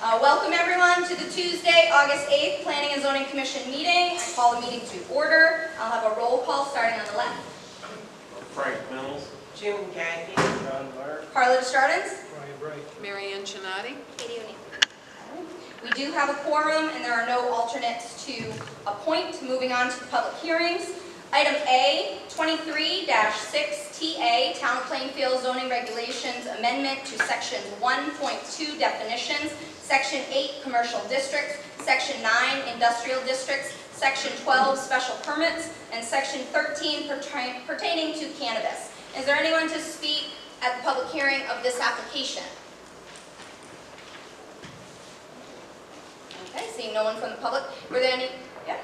Welcome everyone to the Tuesday, August 8th Planning and Zoning Commission meeting. I call the meeting to order. I'll have a roll call starting on the left. Frank Mills. June Gaggy. John Meyer. Carla Stardens. Brian Bright. Mary Ann Chinati. Katie O'Neill. We do have a quorum and there are no alternates to appoint. Moving on to the public hearings. Item A, 23-6TA, Town of Plainfield Zoning Regulations Amendment to Section 1.2 Definitions, Section 8 Commercial Districts, Section 9 Industrial Districts, Section 12 Special Permits, and Section 13 pertaining to cannabis. Is there anyone to speak at the public hearing of this application? Okay, seeing no one from the public. Were there any? Yeah?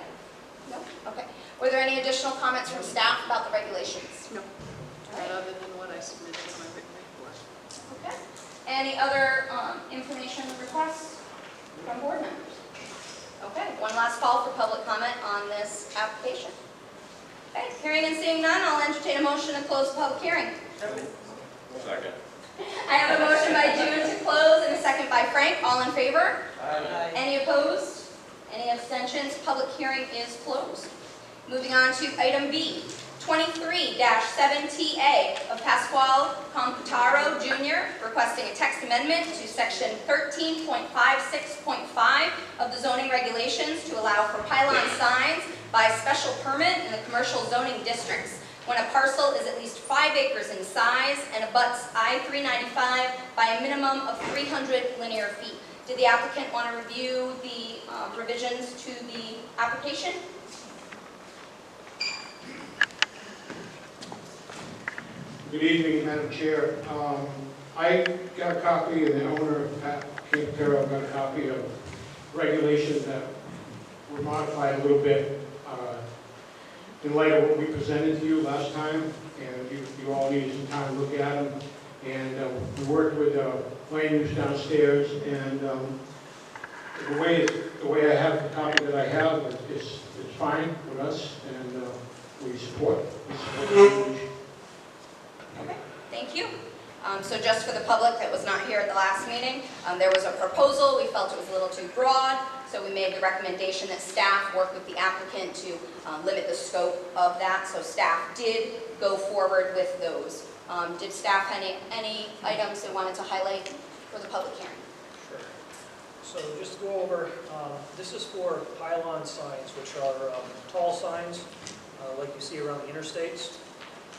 No? Okay. Were there any additional comments from staff about the regulations? No. All right. Other than what I submitted in my written report. Okay. Any other information requests from board members? Okay. One last call for public comment on this application. Okay. Hearing and seeing none, I'll entertain a motion to close the public hearing. Second. I have a motion by June to close and a second by Frank. All in favor? Aye. Any opposed? Any abstentions? Public hearing is closed. Moving on to item B, 23-7TA of Pasquale Computaro Jr. requesting a text amendment to section 13.56.5 of the zoning regulations to allow for pylon signs by special permit in the commercial zoning districts when a parcel is at least 5 acres in size and abuts I-395 by a minimum of 300 linear feet. Did the applicant want to review the revisions to the application? Good evening, Madam Chair. I got a copy, and the owner, Pat Quintero, got a copy of regulations that were modified a little bit in light of what we presented to you last time, and you all needed some time to look at them. And we worked with land use downstairs, and the way I have the copy that I have, it's fine with us, and we support the language. Okay, thank you. So just for the public that was not here at the last meeting, there was a proposal. We felt it was a little too broad, so we made the recommendation that staff work with the applicant to limit the scope of that. So staff did go forward with those. Did staff have any items they wanted to highlight for the public hearing? Sure. So just to go over, this is for pylon signs, which are tall signs like you see around the interstates.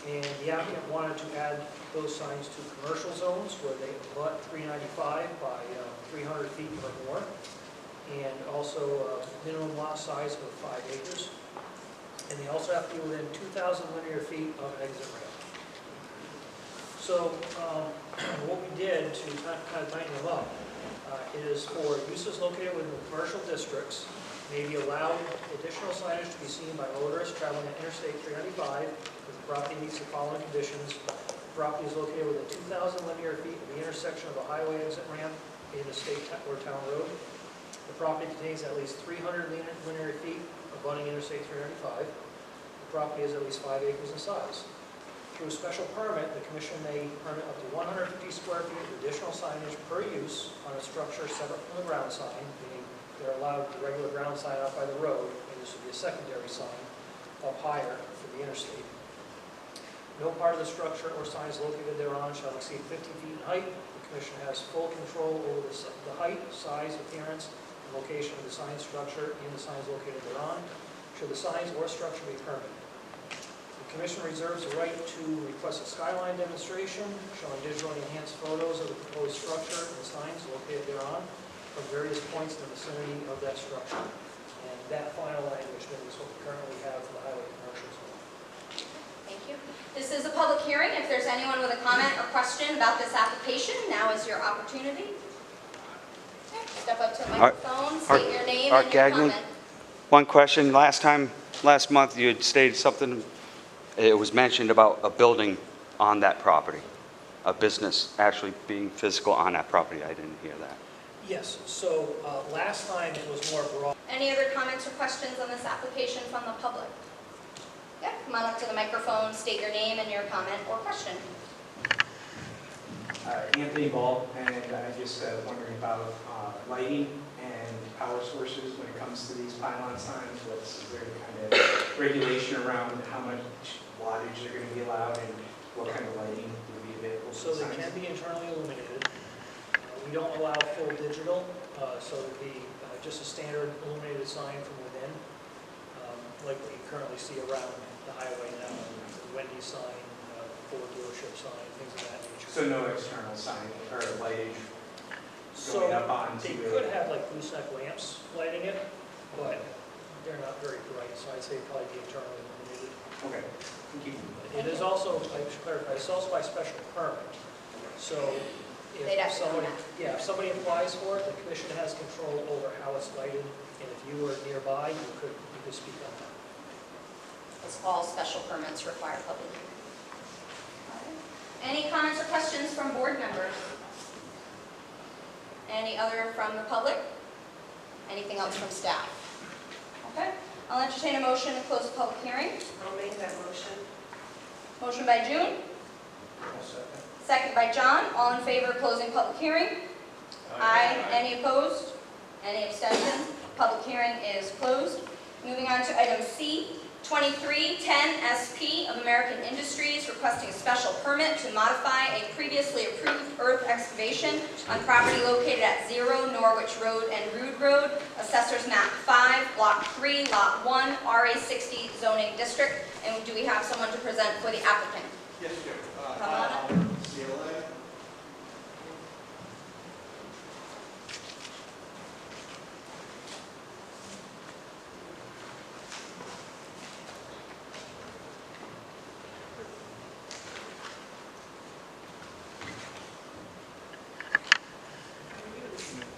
And the applicant wanted to add those signs to commercial zones where they abut 395 by 300 feet or more, and also a minimum lot size of 5 acres. And they also have to be within 2,000 linear feet of an exit ramp. So what we did to kind of tighten them up is for uses located within the commercial districts, maybe allow additional signage to be seen by motorists traveling on Interstate 395. The property meets the following conditions. The property is located within 2,000 linear feet of the intersection of a highway exit ramp in the state or town road. The property contains at least 300 linear feet abutting Interstate 395. The property is at least 5 acres in size. Through a special permit, the commission may permit up to 150 square feet of additional signage per use on a structure separate from the ground sign, meaning they're allowed the regular ground sign out by the road, and this would be a secondary sign up higher for the interstate. No part of the structure or signs located thereon shall exceed 50 feet in height. The commission has full control over the height, size, appearance, and location of the sign structure and the signs located thereon, should the signs or structure be permitted. The commission reserves the right to request a skyline demonstration showing digitally enhanced photos of the proposed structure and signs located thereon from various points in the vicinity of that structure. And that final language is what we currently have for the highway commercial zone. Thank you. This is a public hearing. If there's anyone with a comment or question about this application, now is your opportunity. Okay, step up to the microphone, state your name and your comment. One question. Last month, you had stated something, it was mentioned about a building on that property, a business actually being physical on that property. I didn't hear that. Yes, so last time it was more broad. Any other comments or questions on this application from the public? Yeah, come on up to the microphone, state your name and your comment or question. Anthony Ball, and I just wondering about lighting and power sources when it comes to these pylon signs. What's there kind of regulation around how much wattage they're going to be allowed and what kind of lighting would be available? for So the they signs? can be internally illuminated. We don't allow full digital, so it'd be just a standard illuminated sign from within, like what you currently see around the highway now, the Wendy's sign, Ford dealership sign, things of that nature. So no external sign or lightage So going up onto they it? could have like gooseneck lamps lighting it, but they're not very bright, so I'd say probably be internally illuminated. Okay, thank you. It is also, I should clarify, it's also by special permit. So They'd have if to come somebody, back. if somebody applies for it, the commission has control over how it's lighted, and if you were nearby, you could speak on that. As all special permits require public hearing. Any comments or questions from board members? Any other from the public? Anything else from staff? Okay, I'll entertain a motion to close the public hearing. I'll make that motion. Motion by June, second by John. All in favor of closing public hearing? Aye. Any opposed? Any abstentions? Public hearing is closed. Moving on to item C, 2310 SP of American Industries requesting a special permit to modify a previously approved earth excavation on property located at 0 Norwich Road and Rood Road, Assessors Map 5, Block 3, Lot 1, RA60 zoning district. And do we have someone to present for the applicant? Yes, sir. Come on up. CLA.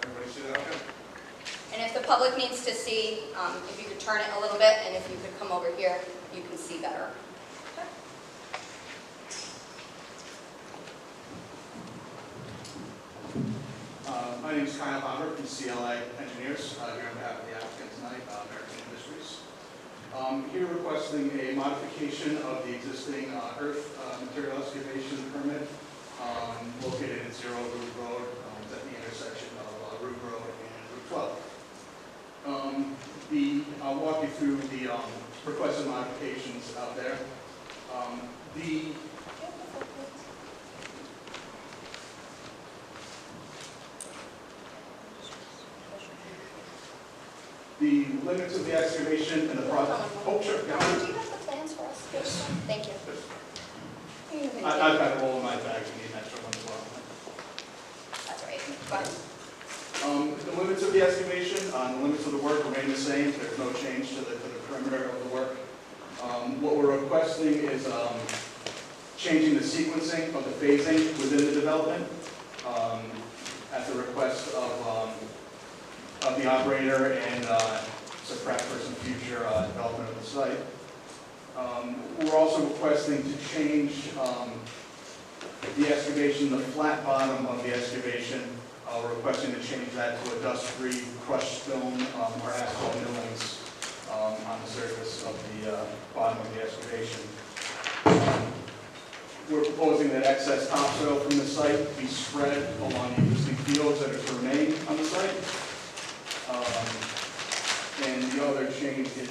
Everybody see that okay? And if the public needs to see, if you could turn it a little bit, and if you could come over here, you can see better. My name is Kyle Bomber from CLA Engineers, here on behalf of the applicant tonight, American Industries. Here requesting a modification of the existing earth material excavation permit located at 0 Root Road, it's at the intersection of Root Road and Route 12. I'll walk you through the requested modifications out there. The limits of the excavation and the project. Oh, sure. Do you Yeah. have the plans for us? Yes. Thank you. I've got it all in my bag, you need an extra one as well. That's all right. Go ahead. The limits of the excavation, the limits of the work remain the same. There's no change to the perimeter of the work. What we're requesting is changing the sequencing of the phasing within the development at the request of the operator and to prep for some future development of the site. We're also requesting to change the excavation, the flat bottom of the excavation. We're requesting to change that to a dust-free crushed stone or asphalt millings on the surface of the bottom of the excavation. We're proposing that excess topsoil from the site be spread along the existing fields that are to remain on the site. And the other change is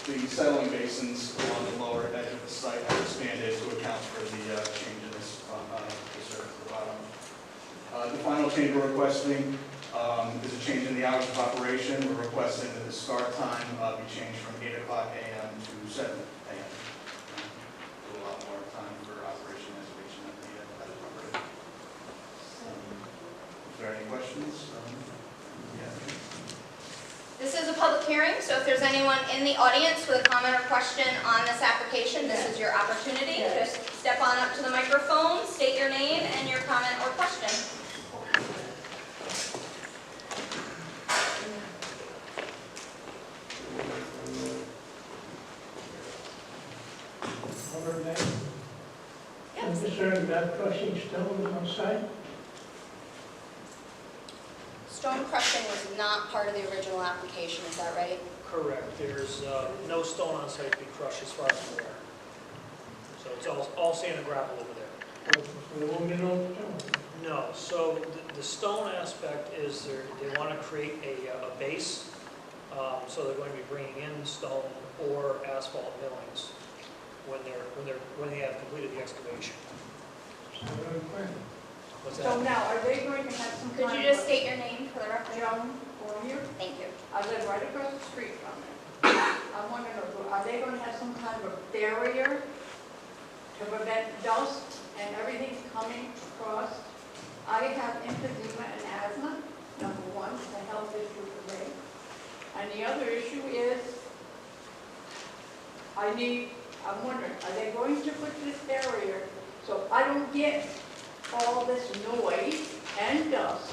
the settling basins along the lower edge of the site are expanded to account for the change in the surface of the bottom. The final change we're requesting is a change in the hours of operation. We're requesting that the start time be changed from 8 o'clock a.m. to 7 a.m. A lot more time for operation and excavation at the property. Is there any questions? Yeah. This is a public hearing, so if there's anyone in the audience with a comment or question on this application, this is your opportunity. Just step on up to the microphone, state your name and your comment or question. I'm concerned about crushing stone on site. Stone crushing was not part of the original application, is that right? Correct. There's no stone on site to be crushed as far as I'm aware. So it's all sand and gravel over there. There won't be no stone. No, so the stone aspect is they want to create a base, so they're going to be bringing in stone or asphalt millings when they have completed the excavation. So I'm planning. What's So that? now, are they going to have some Could kind you of just state your name for the record? Joan for you? Thank you. I live right across the street from it. I'm wondering, are they going to have some kind of a barrier to prevent dust and everything coming across? I have emphysema and asthma, number one, it's a health issue for me. And the other issue is, I'm wondering, are they going to put this barrier so I don't get all this noise and dust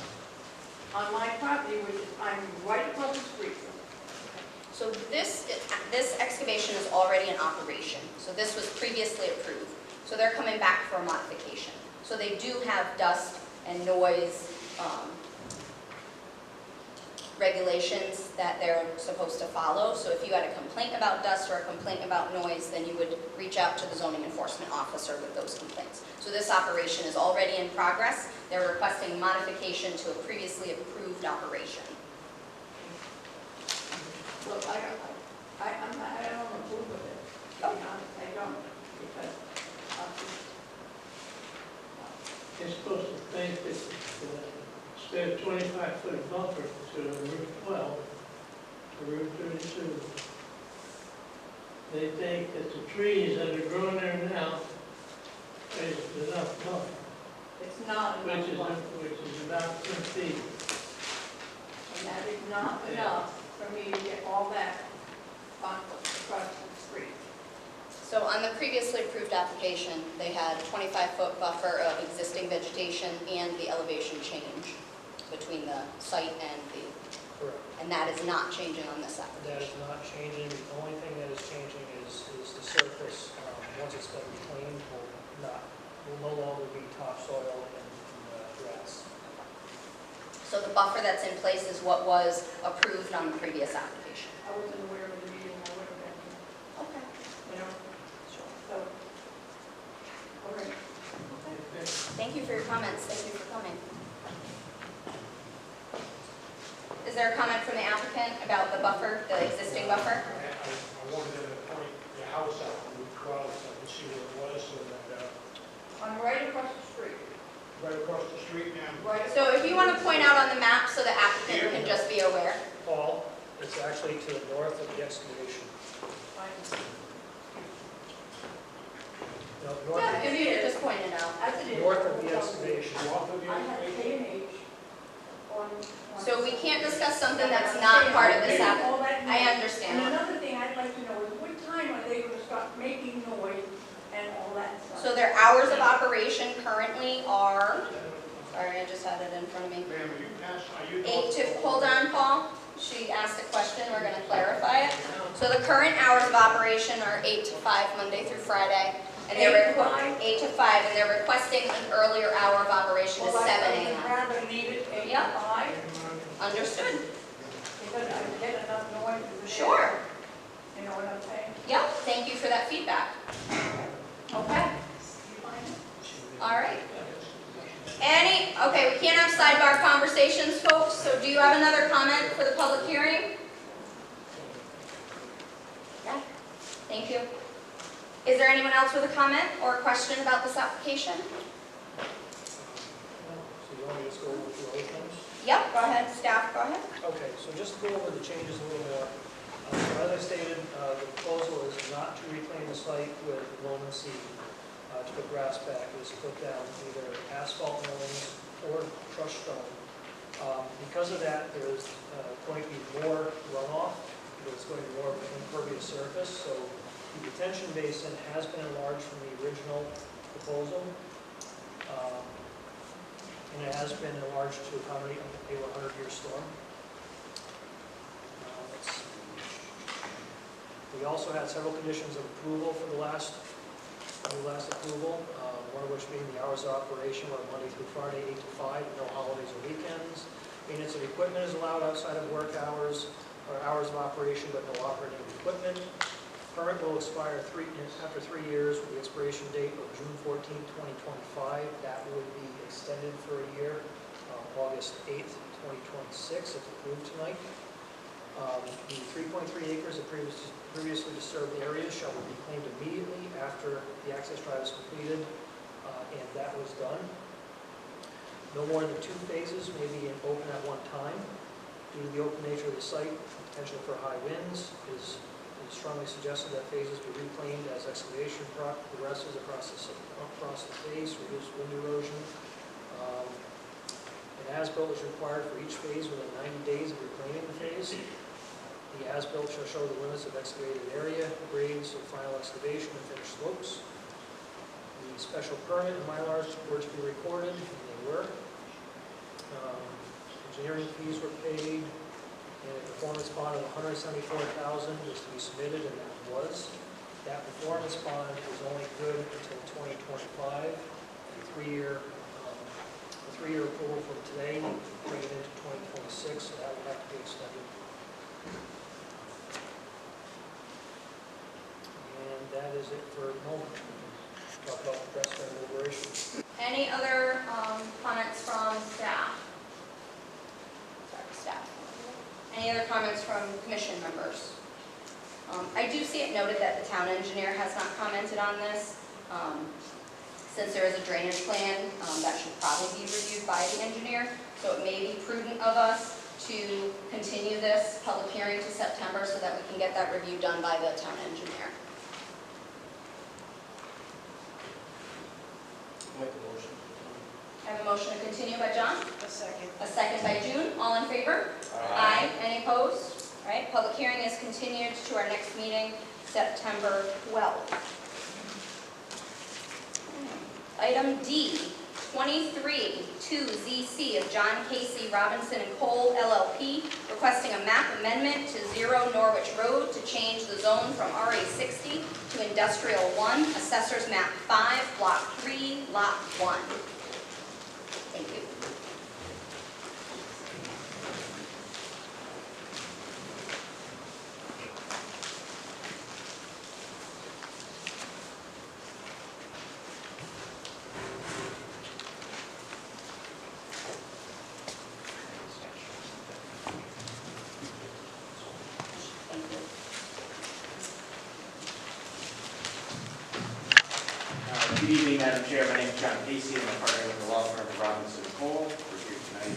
on my property, which is, I'm right across the street from it. So this excavation is already in operation. So this was previously approved. So they're coming back for a modification. So they do have dust and noise regulations that they're supposed to follow. So if you had a complaint about dust or a complaint about noise, then you would reach out to the zoning enforcement officer with those complaints. So this operation is already in progress. They're requesting modification to a previously approved operation. Well, I don't approve of it, to be honest, I don't, because They're supposed to think that instead of 25-foot buffer to Route 12, to Route 32, they think that the trees that are growing there now is enough buffer, it's not enough, which is about 10 feet. and that is not enough for me to get all that across the street. So on the previously approved application, they had a 25-foot buffer of existing vegetation and the elevation change between the site and Correct. and that is not changing on this That application. is not changing. The only thing that is changing is the surface. Once it's been cleaned, will no longer be topsoil and grass. So the buffer that's in place is what was approved on the previous application. I wasn't aware of the meeting, I would have been, Okay. you know, so, okay. Thank you for your comments. Thank you for coming. Is there a comment from the applicant about the buffer, the existing buffer? I wanted to point the house out on Route 12 so I could see where it was, so that, I'm right across the street, right across the street now. right. So if you want to point out on the map so the applicant can just be aware. Paul, it's actually to the north of the excavation. No, north Yeah, if you could just point it out. As it is. north of the excavation. I had K&H on. So we can't discuss something that's not part of this app. All that I noise. understand. And another thing I'd like to know is what time are they going to start making noise and all that stuff? So their hours of operation currently are, sorry, I just had it in front of me. Ma'am, are you 8 to, hold on, Paul. She asked a question, we're going to clarify it. So the current hours of operation are 8 to 5, Monday through Friday. And they're 8 to 5? 8 to 5, and they're requesting an earlier hour of operation to Well, 7 I a.m. would rather leave it 8 to Yep. 5 Understood? because I get enough noise. in the day. Sure. You know what I'm saying? Yep, thank you for that feedback. Okay, You find it? all right. Okay, we can't have sidebar conversations, folks, so do you have another comment for the public hearing? Yeah, thank you. Is there anyone else with a comment or a question about this application? So you want me to just go over a few other things? Yep, go ahead, staff, go ahead. Okay, so just to go over the changes a little more. So as I stated, the proposal is not to reclaim the site with loam and seed, to put grass back, is to put down either asphalt millings or crushed stone. Because of that, there is going to be more runoff, there's going to be more of an impervious surface, so the detention basin has been enlarged from the original proposal. And it has been enlarged to accommodate a 100-year storm. Let's see. We also had several conditions of approval for the last approval, one of which being the hours of operation were Monday through Friday, 8 to 5, no holidays or weekends. Maintenance of equipment is allowed outside of work hours or hours of operation, but no operating of equipment. Permit will expire after 3 years with the expiration date of June 14, 2025. That would be extended for a year, August 8th, 2026, if approved tonight. The 3.3 acres of previously disturbed areas shall be reclaimed immediately after the access drive is completed, and that was done. No more than 2 phases may be open at one time. Due to the open nature of the site, potential for high winds, it is strongly suggested that phases be reclaimed as excavation progresses across the face, reduce wind erosion. An as-built is required for each phase within 90 days of reclaiming the phase. The as-built shall show the limits of excavated area, grades of final excavation, and finished slopes. The special permit and Mylars were to be recorded, and they were. Engineering fees were paid, and a performance bond of $174,000 was to be submitted, and that was. That performance bond is only good until 2025. A three-year approval from today, bring it into 2026, so that would have to be extended. And that is it for the moment. Talk about the press and deliberation. Any other comments from staff? Sorry, staff. Any other comments from commission members? I do see it noted that the town engineer has not commented on this. Since there is a drainage plan, that should probably be reviewed by the engineer. So it may be prudent of us to continue this public hearing to September so that we can get that review done by the town engineer. Make a motion. I have a motion to continue by John, A second. a second by June. All in favor? Aye. Any opposed? All right, public hearing is continued to our next meeting, September 12th. Item D, 23-2ZC of John Casey Robinson and Cole LLP, requesting a map amendment to 0 Norwich Road to change the zone from RA 60 to Industrial 1, Assessor's Map 5, Block 3, Lot 1. Thank you. Good evening, Madam Chair. My name is John Casey. I'm a partner with the law firm of Robinson & Cole. We're here tonight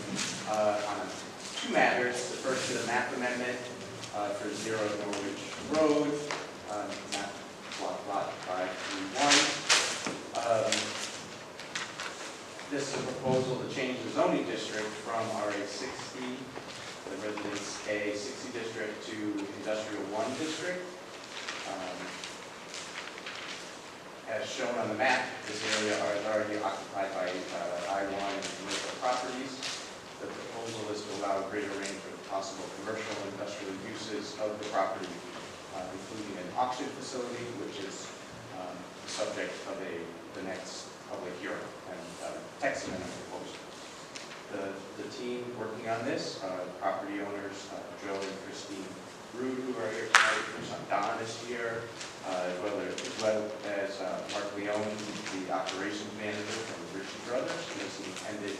on 2 matters. The first is a map amendment for 0 Norwich Road, map lot 531. This is a proposal to change the zoning district from RA 60, the Residence A 60 district, to Industrial 1 district. As shown on the map, this area is already occupied by I-1 and commercial properties. The proposal is to allow a greater range of possible commercial and industrial uses of the property, including an auction facility, which is the subject of the next public hearing and text amendment proposal. The team working on this, property owners, Joe and Christine Rude, who are here tonight, their son Don is here, as well as Mark Leone, the operations manager from Ritchie Brothers, who is the intended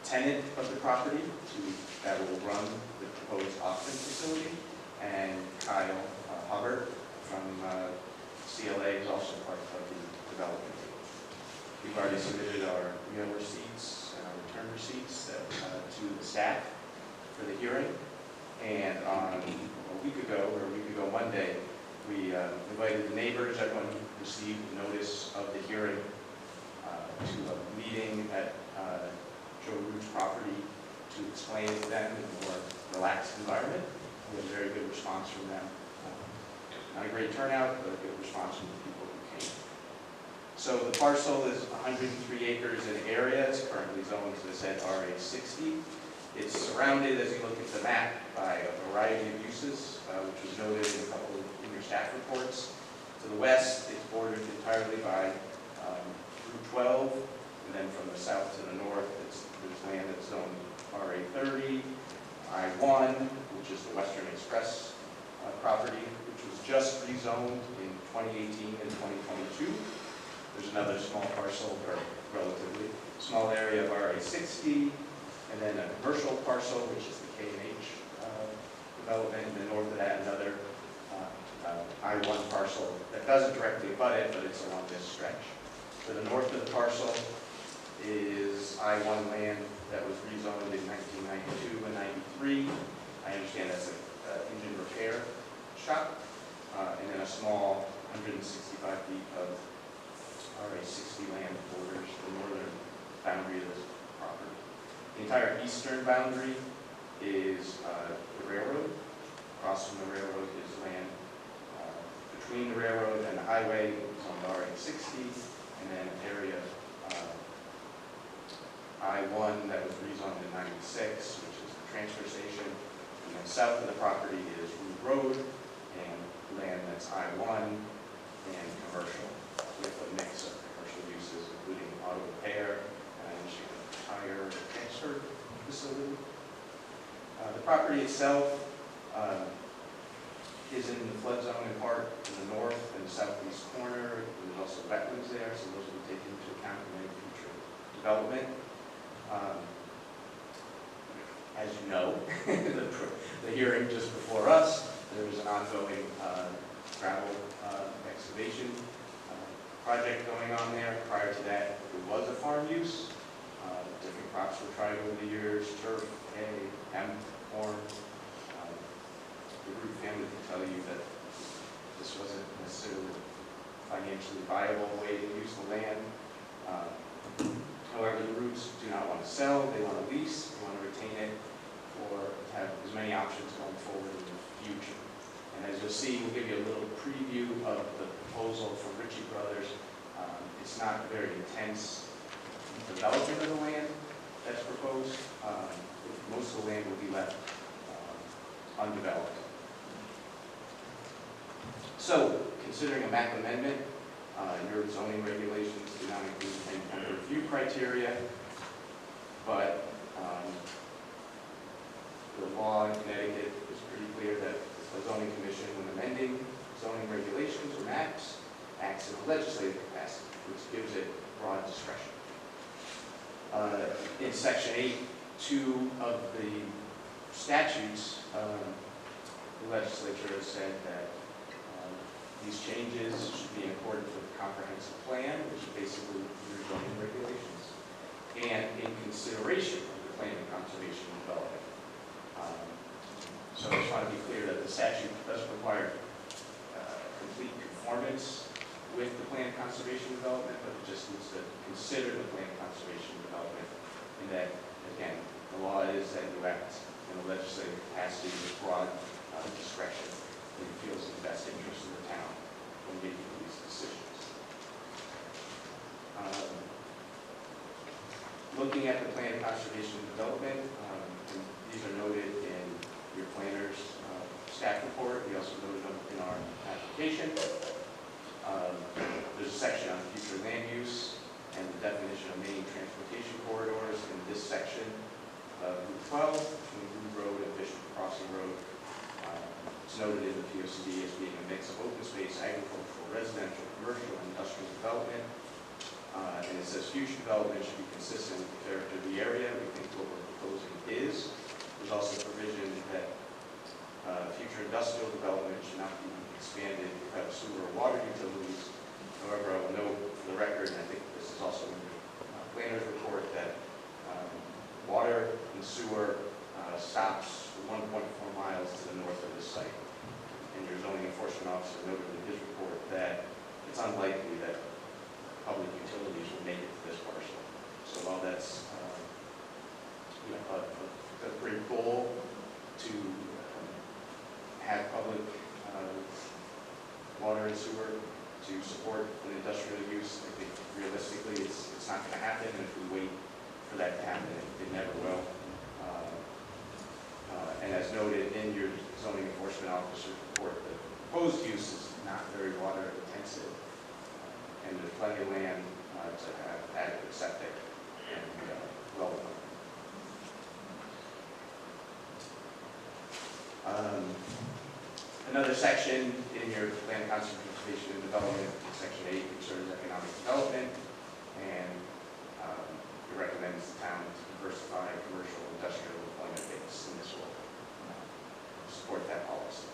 tenant of the property that will run the proposed auction facility, and Kyle Hubbard from CLA is also part of the development team. We've already submitted our meal receipts and our return receipts to the staff for the hearing. And on a week ago Monday, we invited the neighbors, everyone who received notice of the hearing, to a meeting at Joe Rude's property to explain to them in a more relaxed environment. We had a very good response from them. Not a great turnout, but a good response from the people who came. So the parcel is 103 acres in area. It's currently zoned, as I said, RA 60. It's surrounded, as you look at the map, by a variety of uses, which was noted in a couple of your staff reports. To the west, it's bordered entirely by Route 12, and then from the south to the north, there's land that's zoned RA 30, I-1, which is the Western Express property, which was just rezoned in 2018 and 2022. There's another small parcel, or relatively small area of RA 60, and then a commercial parcel, which is the K&H development, and then north of that, another I-1 parcel that doesn't directly abut it, but it's along this stretch. To the north of the parcel is I-1 land that was rezoned in 1992 and 93. I understand that's an engine repair shop, and then a small 165 feet of RA 60 land borders the northern boundary of this property. The entire eastern boundary is the railroad. Across from the railroad is land between the railroad and the highway, it's on RA 60, and then an area I-1 that was rezoned in 96, which is the transfer station. And then south of the property is Root Road and land that's I-1 and commercial, with a mix of commercial uses, including auto repair and tire transfer facility. The property itself is in the flood zone in part in the north and the southeast corner. There's also wetlands there, so those will be taken into account in any future development. As you know, the hearing just before us, there's an ongoing gravel excavation project going on there. Prior to that, it was a farm use. Different crops were tried over the years, turf, hay, hemp, corn. The Root family can tell you that this wasn't necessarily a financially viable way to use the land. However, the Roots do not want to sell, they want to lease, they want to retain it, or have as many options going forward in the future. And as you'll see, we'll give you a little preview of the proposal from Ritchie Brothers. It's not a very intense development of the land that's proposed. Most of the land will be left undeveloped. So, considering a map amendment, your zoning regulations do not include any kind of review criteria, but the law in Connecticut is pretty clear that the zoning commission, when amending zoning regulations or maps, acts in a legislative capacity, which gives it broad discretion. In section 8(2) of the statutes, the legislature has said that these changes should be in accordance with the comprehensive plan, which is basically your zoning regulations, and in consideration of the plan of conservation and development. So I just want to be clear that the statute doesn't require complete conformance with the plan of conservation and development, but it just needs to consider the plan of conservation and development, and that, again, the law is that you act in a legislative capacity with broad discretion when it feels in the best interest of the town when making these decisions. Looking at the plan of conservation and development, and these are noted in your planner's staff report. We also noted them in our application. There's a section on future land use and the definition of main transportation corridors in this section of Route 12 between Root Road and Bishop Crossing Road. It's noted in the POCD as being a mix of open space, agricultural, residential, commercial, and industrial development. And it says future development should be consistent with the character of the area. We think what we're proposing is. There's also provision that future industrial development should not be expanded without sewer or water utilities. However, I will note for the record, and I think this is also in the planner's report, that water and sewer stops 1.4 miles to the north of this site. And your zoning enforcement officer noted in his report that it's unlikely that public utilities will make it to this parcel. So while that's a great goal to have public water and sewer to support an industrial use, I think realistically it's not going to happen, and if we wait for that to happen, it never will. And as noted in your zoning enforcement officer's report, the proposed use is not very water intensive, and there's plenty of land to have adequate septic and well done. Another section in your land conservation and development, section 8, concerns economic development, and it recommends the town to diversify commercial industrial employment base, and this will support that policy.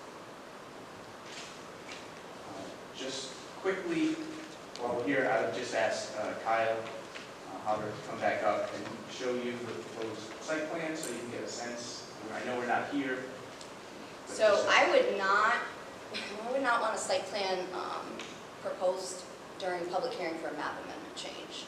Just quickly, while we're here, I would just ask Kyle Hobber to come back up and show you the proposed site plan so you can get a sense. I know we're not here. but So just- I would not want a site plan proposed during public hearing for a map amendment change.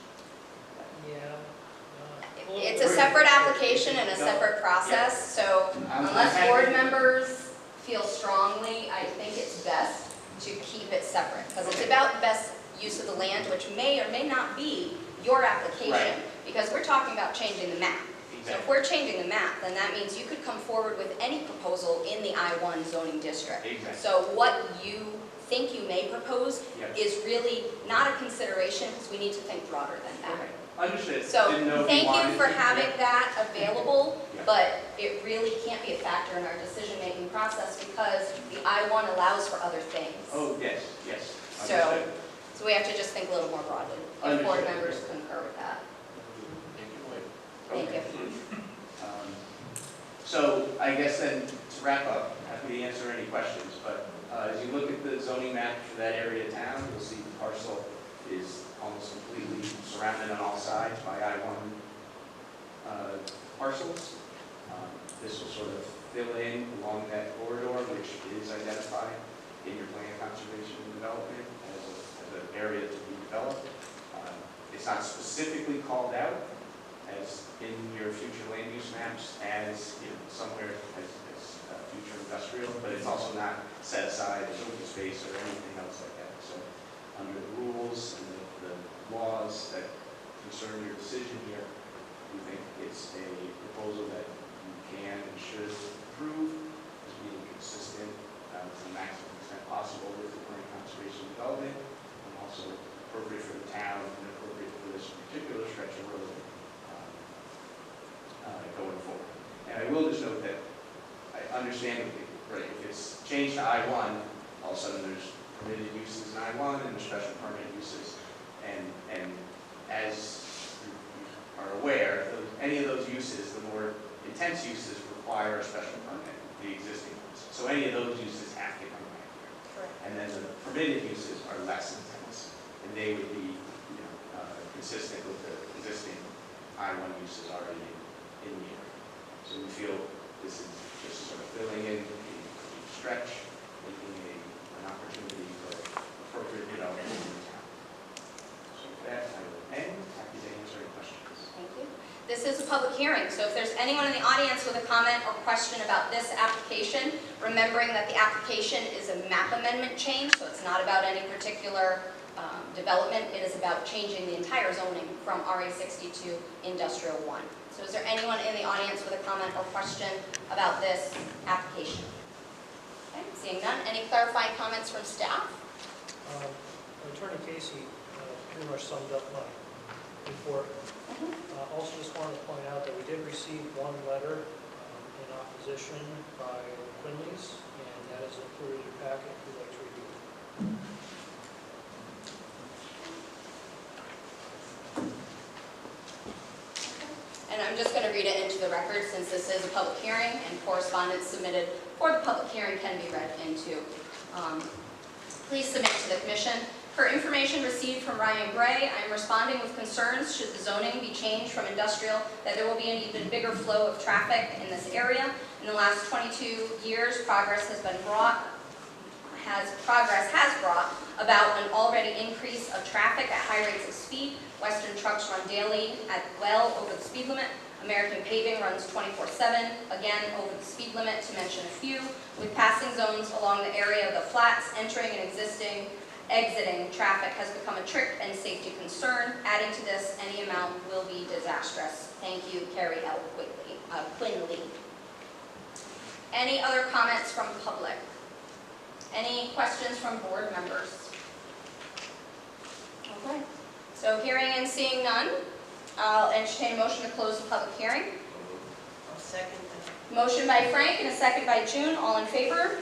Yeah. It's a separate application and a separate process, so unless board members feel strongly, I think it's best to keep it separate, because it's about the best use of the land, which may or may not be your application, Right. because we're talking about changing the map. So if we're changing the map, then that means you could come forward with any proposal in the I-1 zoning district. Exactly. So what you think you may propose Yep. is really not a consideration, because we need to think broader than that. Okay, understood. So Didn't know if thank you wanted for to- having yeah. that available, Yeah. but it really can't be a factor in our decision-making process because the I-1 allows for other things. Oh, yes, yes. So- Understood. So we have to just think a little more broadly. If board Understood. members concur with that. Thank Okay. you. So I guess then to wrap up, happy to answer any questions, but as you look at the zoning map for that area of town, you'll see the parcel is almost completely surrounded on all sides by I-1 parcels. This will sort of fill in along that corridor, which is identified in your plan of conservation and development as an area to be developed. It's not specifically called out as in your future land use maps as, you know, somewhere as future industrial, but it's also not set aside as open space or anything else like that. So under the rules and the laws that concern your decision here, we think it's a proposal that you can and should approve as being consistent to the maximum extent possible with the plan of conservation and development, and also appropriate for the town and appropriate for this particular stretch of road going forward. And I will just note that I understand, right, if it's changed to I-1, all of a sudden there's permitted uses in I-1 and there's special permit uses. And as you are aware, any of those uses, the more intense uses require a special permit, the existing ones. So any of those uses have to come back here. Correct. And then the permitted uses are less intense, and they would be, you know, consistent with the existing I-1 uses already in the area. So we feel this is just sort of filling in the stretch, making an opportunity for appropriate development in the town. So with that, I will end. Happy to answer any questions. Thank you. This is a public hearing, so if there's anyone in the audience with a comment or question about this application, remembering that the application is a map amendment change, so it's not about any particular development, it is about changing the entire zoning from RA60 to Industrial 1. So is there anyone in the audience with a comment or question about this application? Okay, seeing none, any clarifying comments from staff? Attorney Casey pretty much summed up my report. Also just wanted to point out that we did receive one letter in opposition by Quinley's, and that is included in your packet if you'd like to review it. And I'm just going to read it into the record since this is a public hearing and correspondence submitted for the public hearing can be read into. Please submit to the commission. For information received from Ryan Gray, I am responding with concerns should the zoning be changed from industrial that there will be an even bigger flow of traffic in this area. In the last 22 years, progress has brought about an already increase of traffic at high rates of speed. Western trucks run daily at well over the speed limit. American paving runs 24/7, again over the speed limit to mention a few, with passing zones along the area of the flats. Entering and exiting traffic has become a trick and safety concern. Adding to this, any amount will be disastrous. Thank you, Carrie L. Quinley. Any other comments from public? Any questions from board members? Okay. So hearing and seeing none, I'll entertain a motion to close the public hearing. second that. Motion by Frank and a second by June. All in favor?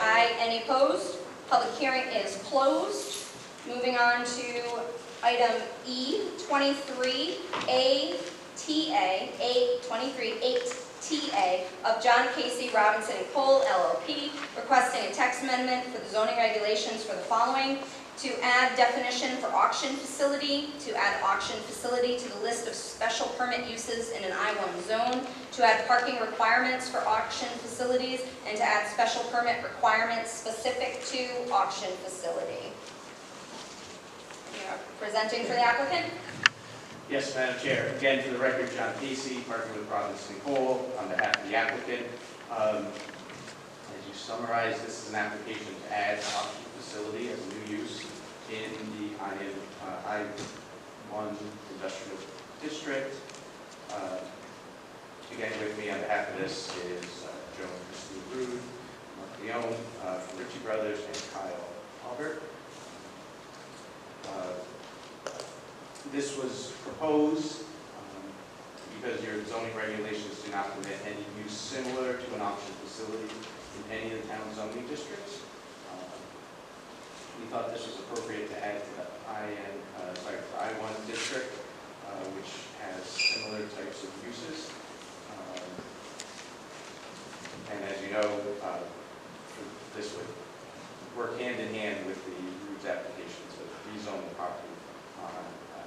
Aye. Any opposed? Public hearing is closed. Moving on to item E, 23A TA, A23-8TA of John Casey Robinson and Cole LLP, requesting a text amendment for the zoning regulations for the following: to add definition for auction facility, to add auction facility to the list of special permit uses in an I-1 zone, to add parking requirements for auction facilities, and to add special permit requirements specific to auction facility. Presenting for the applicant. Yes, Madam Chair. Again, for the record, John Casey, partner with Robinson Cole, on behalf of the applicant. As you summarize, this is an application to add an auction facility as a new use in the I-1 industrial district. Again, with me on behalf of this is Joe and Christine Rude, Mark Leone from Ritchie Brothers, and Kyle Albert. This was proposed because your zoning regulations do not permit any use similar to an auction facility in any of the town zoning districts. We thought this was appropriate to add to the I-1 district, which has similar types of uses. And as you know, this would work hand in hand with the Roots application to rezone the property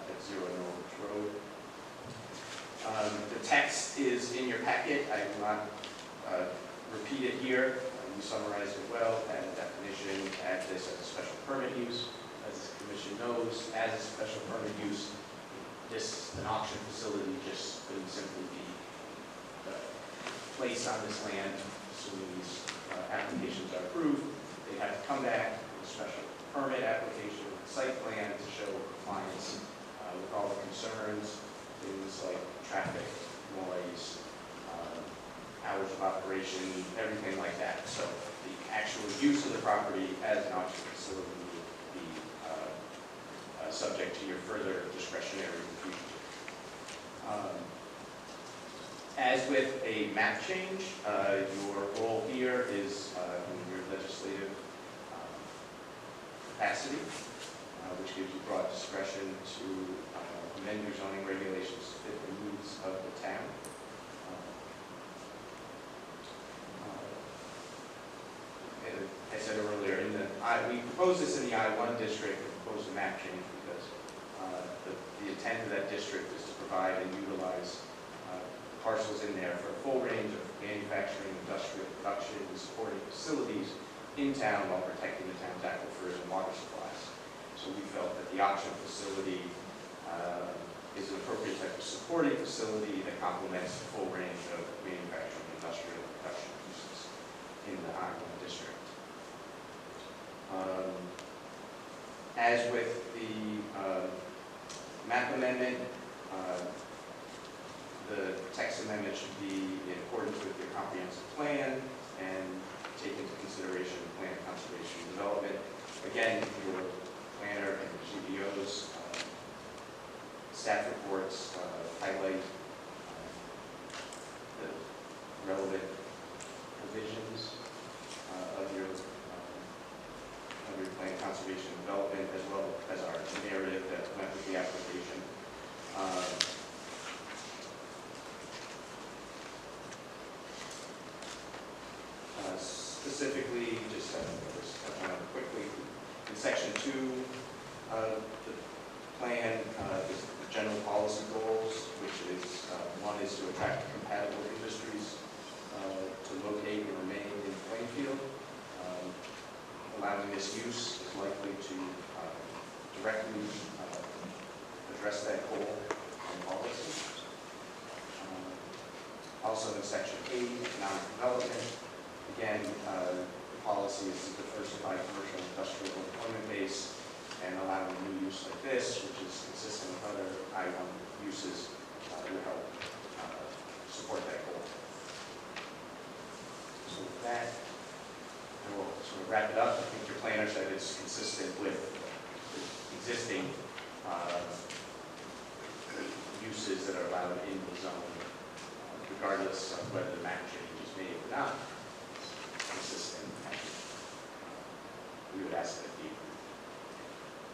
at 0 Norwich Road. The text is in your packet. I will not repeat it here. You summarized it well. Add a definition, add this as a special permit use. As the commission knows, as a special permit use, an auction facility just couldn't simply be placed on this land. Assuming these applications are approved, they have to come back with a special permit application, site plan to show compliance with all the concerns, things like traffic, noise, hours of operation, everything like that. So the actual use of the property as an auction facility would be subject to your further discretionary review. As with a map change, your role here is in your legislative capacity, which gives you broad discretion to amend your zoning regulations to fit the needs of the town. I said earlier, we proposed this in the I-1 district, we proposed a map change because the intent of that district is to provide and utilize parcels in there for a full range of manufacturing, industrial production, and supporting facilities in town while protecting the town's aquifers and water supplies. So we felt that the auction facility is an appropriate type of supporting facility that complements the full range of manufacturing, industrial production uses in the I-1 district. As with the map amendment, the text amendment should be in accordance with your comprehensive plan and take into consideration plan of conservation and development. Again, your planner and GBO's staff reports highlight the relevant provisions of your plan of conservation and development, as well as our narrative that went with the application. Specifically, just quickly, in section 2 of the plan is the general policy goals, which is one is to attract compatible industries to locate and remain in Plainfield. Allowing this use is likely to directly address that goal and policy. Also in section 8, economic development. Again, the policy is to diversify commercial and industrial employment base and allowing new use like this, which is consistent with other I-1 uses, will help support that goal. So with that, I will sort of wrap it up. I think your planner said it's consistent with the existing uses that are allowed in the zone regardless of whether the map change is made or not, consistent. We would ask that it be approved.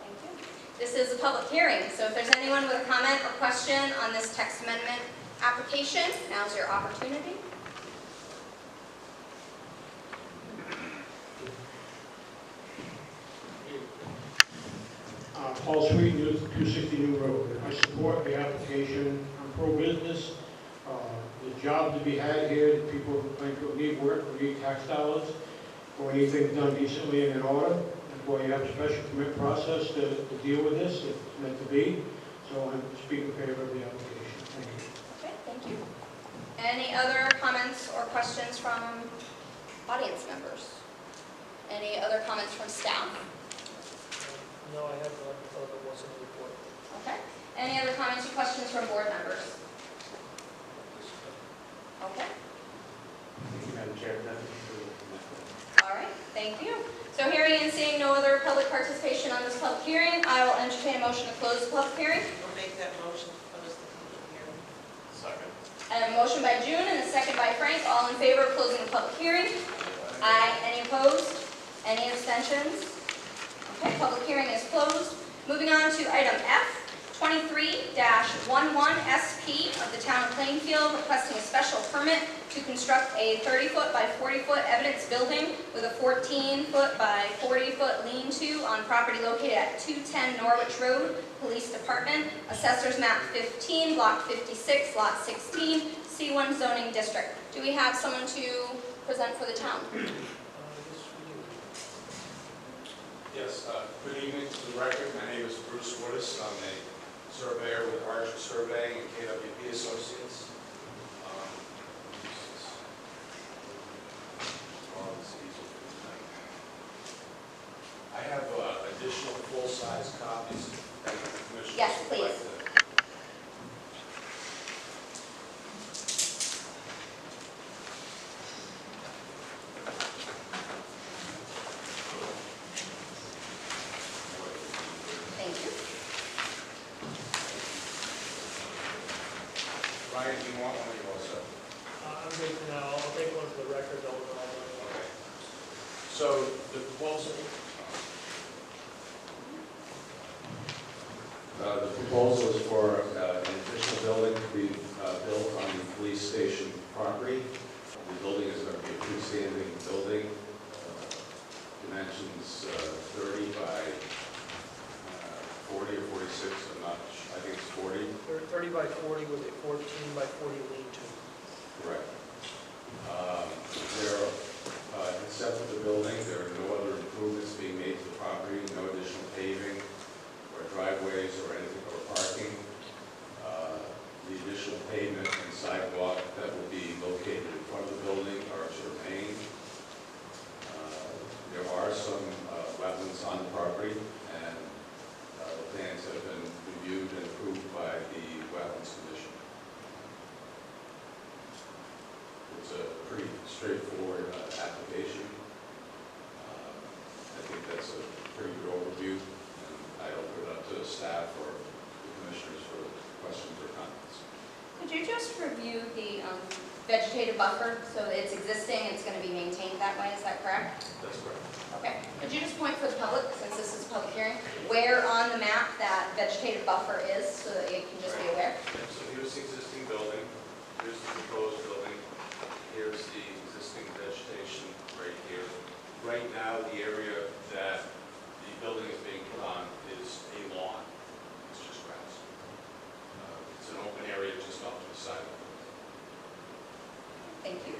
Thank you. This is a public hearing, so if there's anyone with a comment or question on this text amendment application, now's your opportunity. Paul Sweet, 260 New Road. I support the application. I'm pro-business. There's jobs to be had here. The people in Plainfield need work, we need tax dollars. We need things done decently and in order. That's why you have a special permit process to deal with this, if it's meant to be. So I'm speaking in favor of the application. Thank you. Okay, thank you. Any other comments or questions from audience members? Any other comments from staff? No, I have none, although it wasn't a report. Okay. Any other comments or questions from board members? Okay. Thank you, Madam Chair. All right, thank you. So hearing and seeing no other public participation on this public hearing, I will entertain a motion to close the public hearing. I'll make that motion to close the public hearing. Second. And a motion by June and a second by Frank. All in favor of closing the public hearing? Aye. Any opposed? Any abstentions? Okay, public hearing is closed. Moving on to item F, 23-11SP of the town of Plainfield, requesting a special permit to construct a 30-foot by 40-foot evidence building with a 14-foot by 40-foot lean-to on property located at 210 Norwich Road, Police Department, Assessor's Map 15, Block 56, Lot 16, C1 zoning district. Do we have someone to present for the town? Yes, we do. Yes, good evening to the record. My name is Bruce Woodis. I'm a surveyor with Archer Surveying and KWP Associates. I have additional full-size copies that the commissioners Yes, would like please. to- Thank you. Ryan, do you want one or you want some? I'm good for now. I'll take one for the record, though. Okay. So the proposal is for an additional building to be built on the police station property. The building is going to be a freestanding building, dimensions 30 by 40 or 46, I'm not sure. I think it's 40. 30 by 40 with a 14 by 40 lean-to. Correct. Except for the building, there are no other improvements being made to the property, no additional paving or driveways or anything or parking. The additional pavement and sidewalk that will be located in front of the building are to remain. There are some wetlands on the property, and the plans have been reviewed and approved by the Wetlands Commission. It's a pretty straightforward application. I think that's a pretty good overview, and I open it up to staff or the commissioners for questions or comments. Could you just review the vegetative buffer? So it's existing, it's going to be maintained that way, is that correct? That's correct. Okay. Could you just point for the public, since this is a public hearing, where on the map that vegetative buffer is, so that you can just be aware? So here's the existing building, here's the proposed building, here's the existing vegetation right here. Right now, the area that the building is being put on is a lawn. It's just grass. It's an open area just off to the side. Thank you.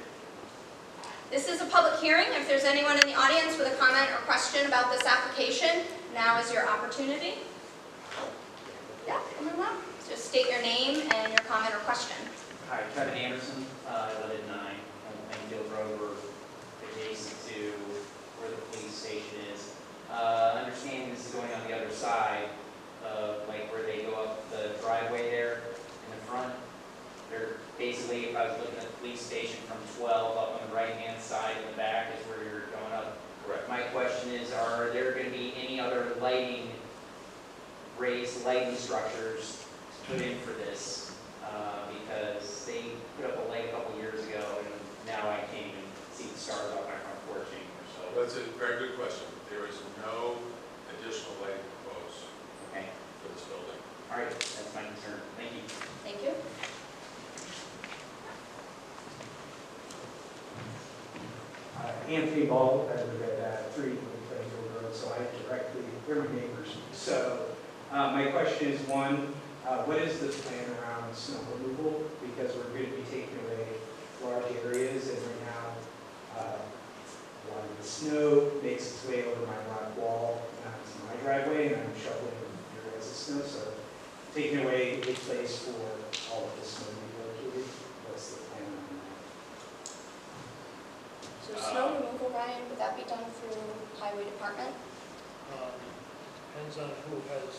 This is a public hearing. If there's anyone in the audience with a comment or question about this application, now is your opportunity. Yeah, come on up. Just state your name and your comment or question. Hi, Kevin Anderson. I live at 9 on Plainfield Road. We're adjacent to where the police station is. Understanding this is going on the other side of like where they go up the driveway there in the front. They're basically, if I was looking at the police station from 12 up on the right-hand side in the back is where you're going up. Correct. My question is, are there going to be any other lighting, raised lighting structures put in for this? Because they put up a light a couple That's a very good question. There is no additional lighting proposed Okay, for this building. all right, that's my concern. Thank you. Thank you. Anthony Ball, I live at 3 Plainfield Road, so I directly, they're my neighbors. So my question is, one, what is the plan around snow removal? Because we're going to be taking away large areas, and right now, a lot of the snow makes its way over my rock wall onto my driveway, and I'm shoveling your guys' snow, so taking away a place for all of the snow to be located. What's the plan on that? So snow removal, Ryan, would that be done through highway department? Depends on who has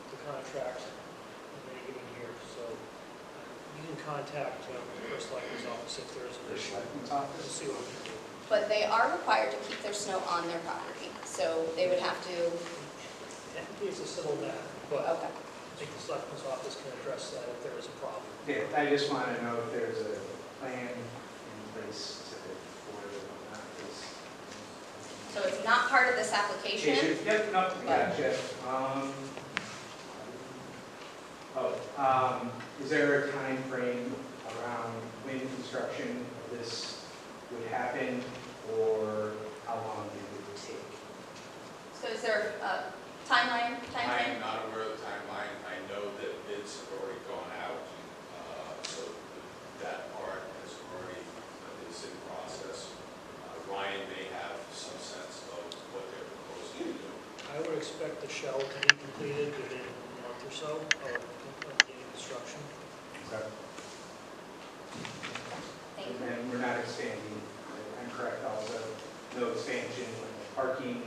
the contract in any given year, so you can contact the first selectman's office if there's an issue. We'll see what we can do. But they are required to keep their snow on their property, so they would have to, Technically, it's a civil matter, but okay. I think the selectman's office can address that if there is a problem. Yeah, I just want to know if there's a plan in place to, for not this. So it's not part of this application? Yep, no, gotcha. Is there a time frame around when construction of this would happen, or how long it would take? So is there a timeline? I am not aware of the timeline. I know that bids have already gone out, so that part has already is in process. Ryan may have some sense of what they're proposing to do. I would expect the shell to be completed within a month or so of beginning construction. Okay. Thank And you. then we're not expanding, I'm correct also, no expansion, like parking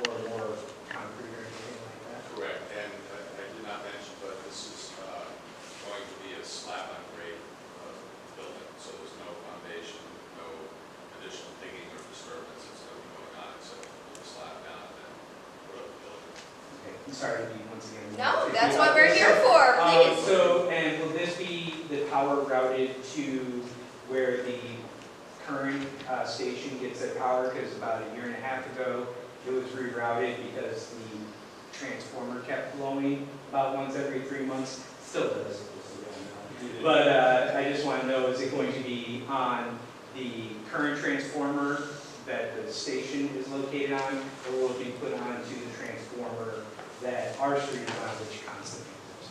or more concrete or anything like that? Correct, and I did not mention, but this is going to be a slab on grade building, so there's no foundation, no additional digging or disturbance that's going to be going on, so put the slab down and then put up the building. Okay, I'm sorry to be once again. No, that's what we're here for, please. And will this be the power routed to where the current station gets their power? Because about a year and a half ago, it was rerouted because the transformer kept blowing about once every 3 months. Still does. But I just want to know, is it going to be on the current transformer that the station is located on, or will it be put onto the transformer that our street is on, which constantly goes?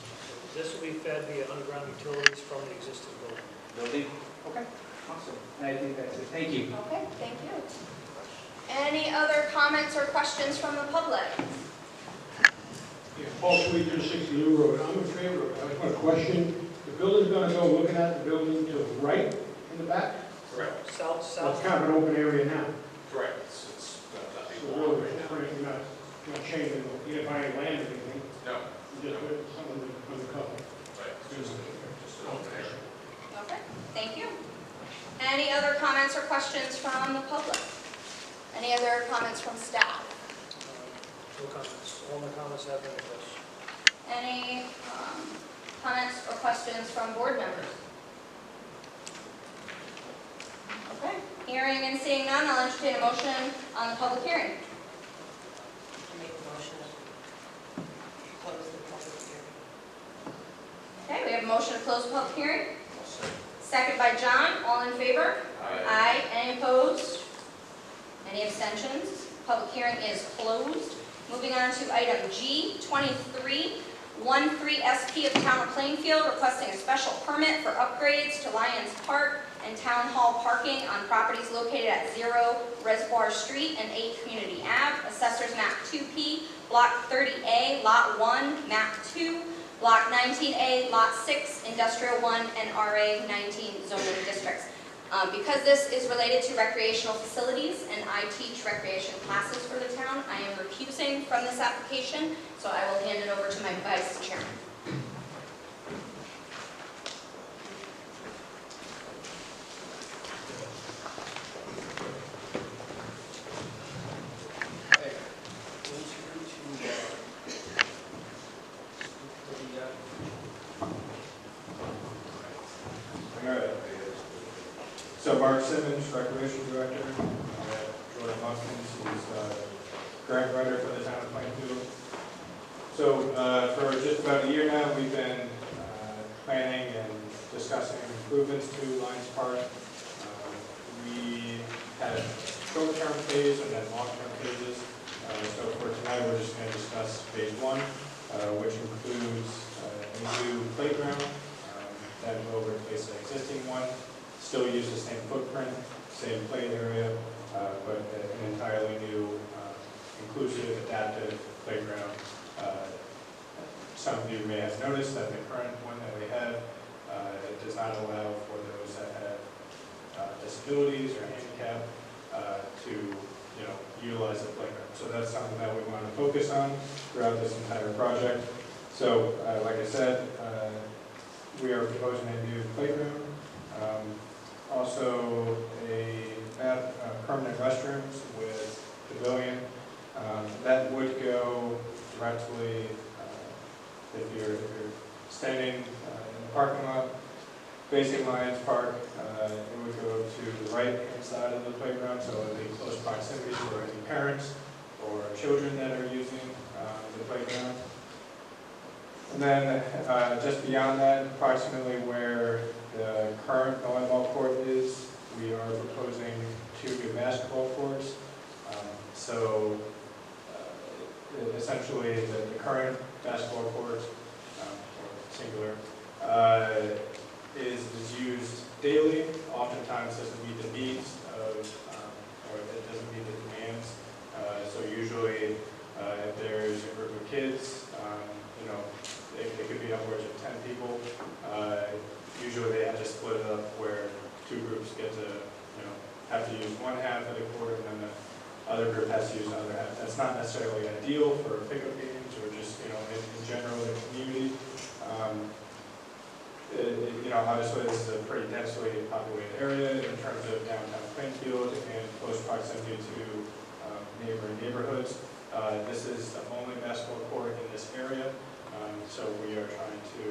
This will be fed via underground utilities from the existing building. Building? Okay, awesome. I think that's it. Thank you. Okay, thank you. Any other comments or questions from the public? Yeah, Paul Sweet, 260 New Road. I'm in favor of it. I just want to question, the building's going to go looking at the building to the right in the back? Correct. South, So it's south, kind of an open area now. Correct, it's got So nothing really, wrong right now. you're not changing, you didn't buy any land or anything. No, You just put something on the cover. right, just an open area. Okay, thank you. Any other comments or questions from the public? Any other comments from staff? no comments. All my comments have been addressed. Any comments or questions from board members? Okay, hearing and seeing none, I'll entertain a motion on the public hearing. I make the motion to close the public hearing. Okay, we have a motion to close the public hearing. Second by John, all in favor? Aye. Any opposed? Any abstentions? Public hearing is closed. Moving on to item G, 2313 SP of Town of Plainfield, requesting a special permit for upgrades to Lions Park and Town Hall parking on properties located at 0 Reservoir Street and 8 Community Ave, Assessors Map 2P, Block 30A, Lot 1, Map 2, Block 19A, Lot 6, Industrial 1, and RA 19 zoning districts. Because this is related to recreational facilities and I teach recreation classes for the town, I am recusing from this application, so I will hand it over to my vice chairman. So Mark Simmons, Recreation Director, I'm at Gordon Hopkins, who's grant writer for the town of Plainfield. So for just about a year now, we've been planning and discussing improvements to Lions Park. We had a short-term phase and then long-term phases. So for tonight, we're just going to discuss phase one, which includes a new playground that will replace the existing one, still use the same footprint, same play area, but an entirely new, inclusive, adaptive playground. Some of you may have noticed that the current one that we have it does not allow for those that have disabilities or handicap to utilize the playground. So that's something that we want to focus on throughout this entire project. So like I said, we are proposing a new playground, also a permanent restrooms with pavilion. That would go directly, if you're standing in the parking lot facing Lions Park, it would go to the right-hand side of the playground, so it would be close proximity for any parents or children that are using the playground. And then just beyond that, approximately where the current volleyball court is, we are proposing 2 new basketball courts. So essentially the current basketball court, or singular, is used daily, oftentimes doesn't meet the needs of, or it doesn't meet the demands. So usually if there's a group of kids, it could be upwards of 10 people. Usually they have to split it up where 2 groups get to, have to use one half of the court and then the other group has to use the other half. That's not necessarily ideal for pickup games or just, in general in the community. Obviously this is a pretty densely populated area in terms of downtown Plainfield and close proximity to neighboring neighborhoods. This is the only basketball court in this area, so we are trying to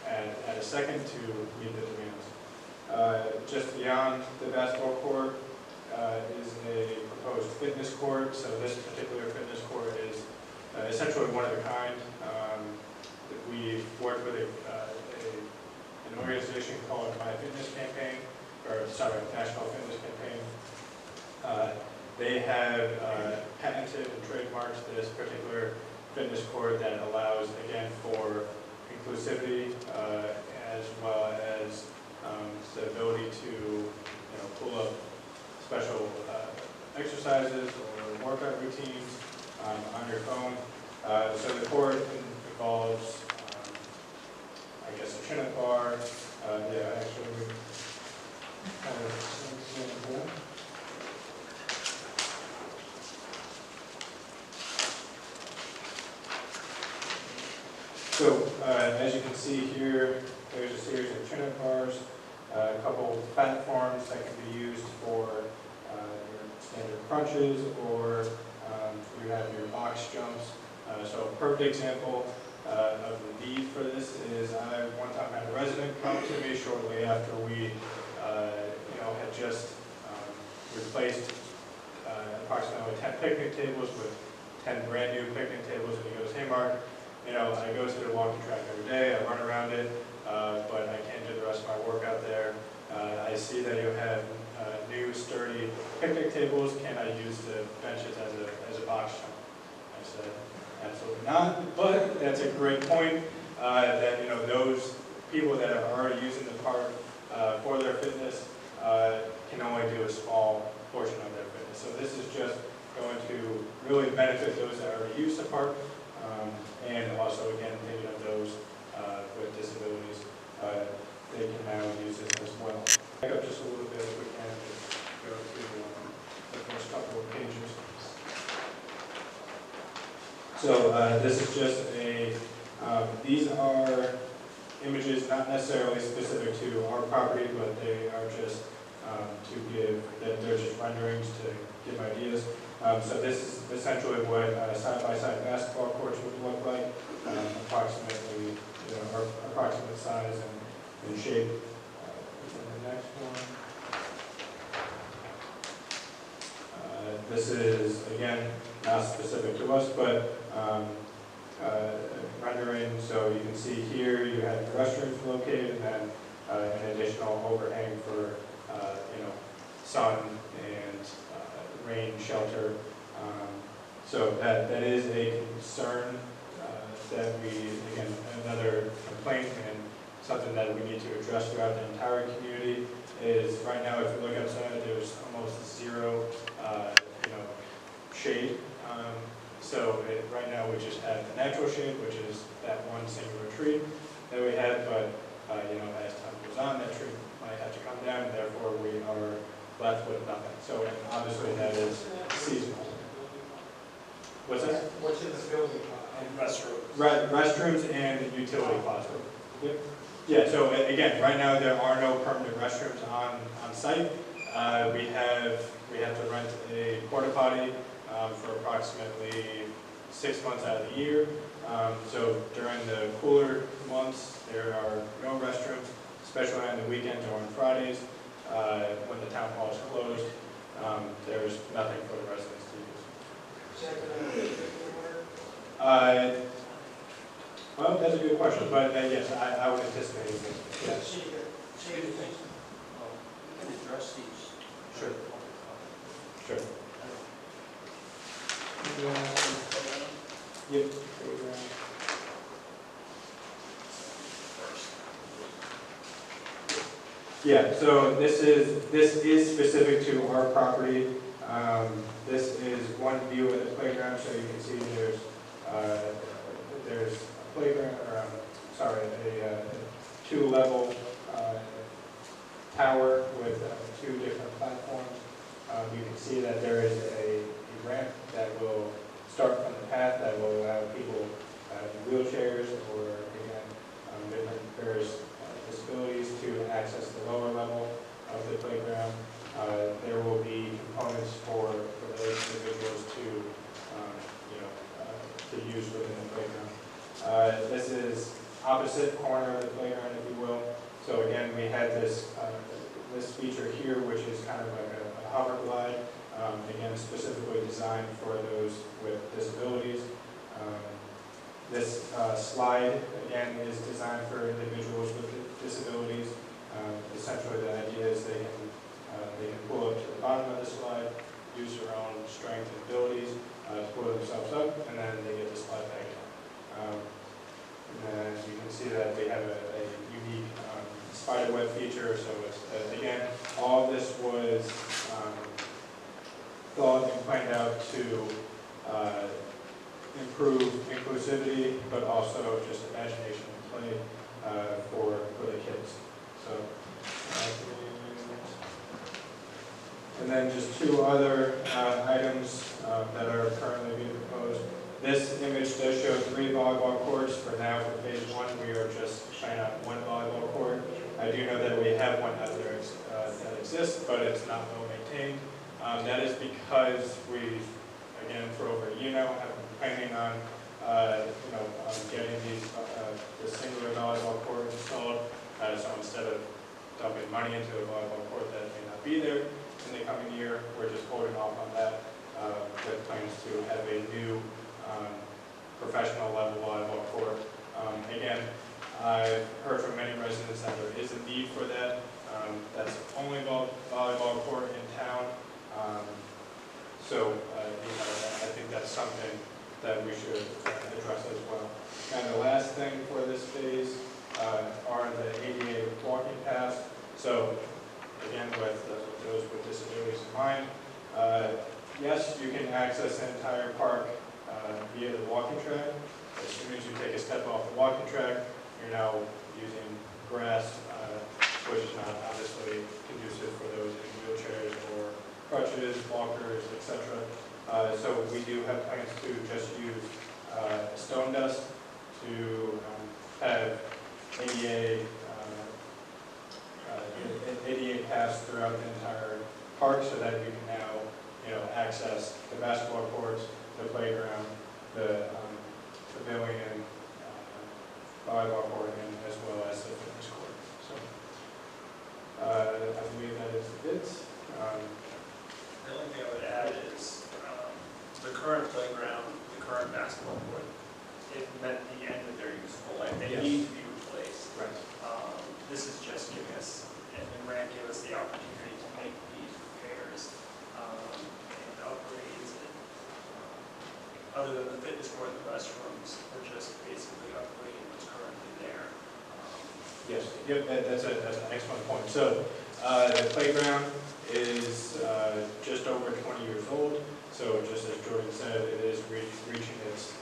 add a second to meet the demands. Just beyond the basketball court is a proposed fitness court. So this particular fitness court is essentially one of a kind. We worked with an organization called My Fitness Campaign, National Fitness Campaign. They have patented and trademarked this particular fitness court that allows, again, for inclusivity as well as the ability to pull up special exercises or workout routines on your phone. So the court involves, I guess, a chin-up bar. Actually, we have an example. So as you can see here, there's a series of chin-up bars, a couple platforms that can be used for your standard crunches, or you have your box jumps. So a perfect example of the need for this is I one time had a resident come to me shortly after we had just replaced approximately 10 picnic tables with 10 brand new picnic tables, and he goes, "Hey Mark, I go to the walking track every day, I run around it, but I can't do the rest of my workout there. I see that you have new sturdy picnic tables. Can I use the benches as a box jump?" I said, "Absolutely not," but that's a great point, that those people that are already using the park for their fitness can only do a small portion of their fitness. So this is just going to really benefit those that already use the park, and also, again, thinking of those with disabilities, they can now use it as well. Back up just a little bit if we can, just go through the first couple of pages. So this is just these are images not necessarily specific to our property, but they are just they're just renderings to give ideas. So this is essentially what side-by-side basketball courts would look like, approximately, our approximate size and shape. And the next one. This is, again, not specific to us, but rendering, so you can see here, you have the restrooms located, and then an additional overhang for, sun and rain shelter. So that is a concern that we, again, another complaint and something that we need to address throughout the entire community is right now, if you look outside, there's almost zero, shade. So right now we just have the natural shade, which is that one singular tree that we have, but as time goes on, that tree might have to come down, and therefore we are left with nothing. So and obviously that is seasonal. What's that? What's in the building? Restrooms and utility closet. Yep. Yeah, so again, right now there are no permanent restrooms on site. We have to rent a porta potty for approximately 6 months out of the year. So during the cooler months, there are no restrooms, especially on the weekends or on Fridays when the town hall is closed. There's nothing for the residents to use. Well, that's a good question, but yes, I would anticipate it. Yes. You can address these. Sure. Sure. Yep. Yeah, so this is specific to our property. This is one view of the playground, so you can see there's a playground, or a two-level tower with two different platforms. You can see that there is a ramp that will start from the path that will allow people in wheelchairs or, again, different various disabilities to access the lower level of the playground. There will be components for those individuals to use within the playground. This is opposite corner of the playground, if you will. So again, we had this feature here, which is kind of like a hover glide, again, specifically designed for those with disabilities. This slide, again, is designed for individuals with disabilities. Essentially, the idea is they can pull up to the bottom of the slide, use their own strength and abilities to pull themselves up, and then they get to slide back down. And then you can see that they have a unique spider web feature. So it's, again, all of this was thought and planned out to improve inclusivity, but also just imagination and play for the kids. So, and then just two other items that are currently being proposed. This image does show 3 volleyball courts. For now, for phase 1, we are just trying out 1 volleyball court. I do know that we have one out there that exists, but it's not well maintained. That is because we, again, for over a year now, have been planning on, getting the singular volleyball court installed. So instead of dumping money into a volleyball court that may not be there in the coming year, we're just holding off on that with plans to have a new professional level volleyball court. Again, I've heard from many residents that there is a need for that. That's the only volleyball court in town. So I think that's something that we should address as well. And the last thing for this phase are the ADA walking paths. So again, with those with disabilities in mind, yes, you can access the entire park via the walking track. As soon as you take a step off the walking track, you're now using grass, which is not obviously conducive for those in wheelchairs or crutches, walkers, etc. So we do have plans to just use stone dust to have ADA paths throughout the entire park, so that we can now, access the basketball courts, the playground, the pavilion, volleyball court, and as well as the fitness court. So I believe that is it. The only thing I would add is for the restrooms. We're just basically upgrading what's currently there. Yes, yep, that's an excellent point. So the playground is just over 20 years old. So just as Jordan said, it is reaching its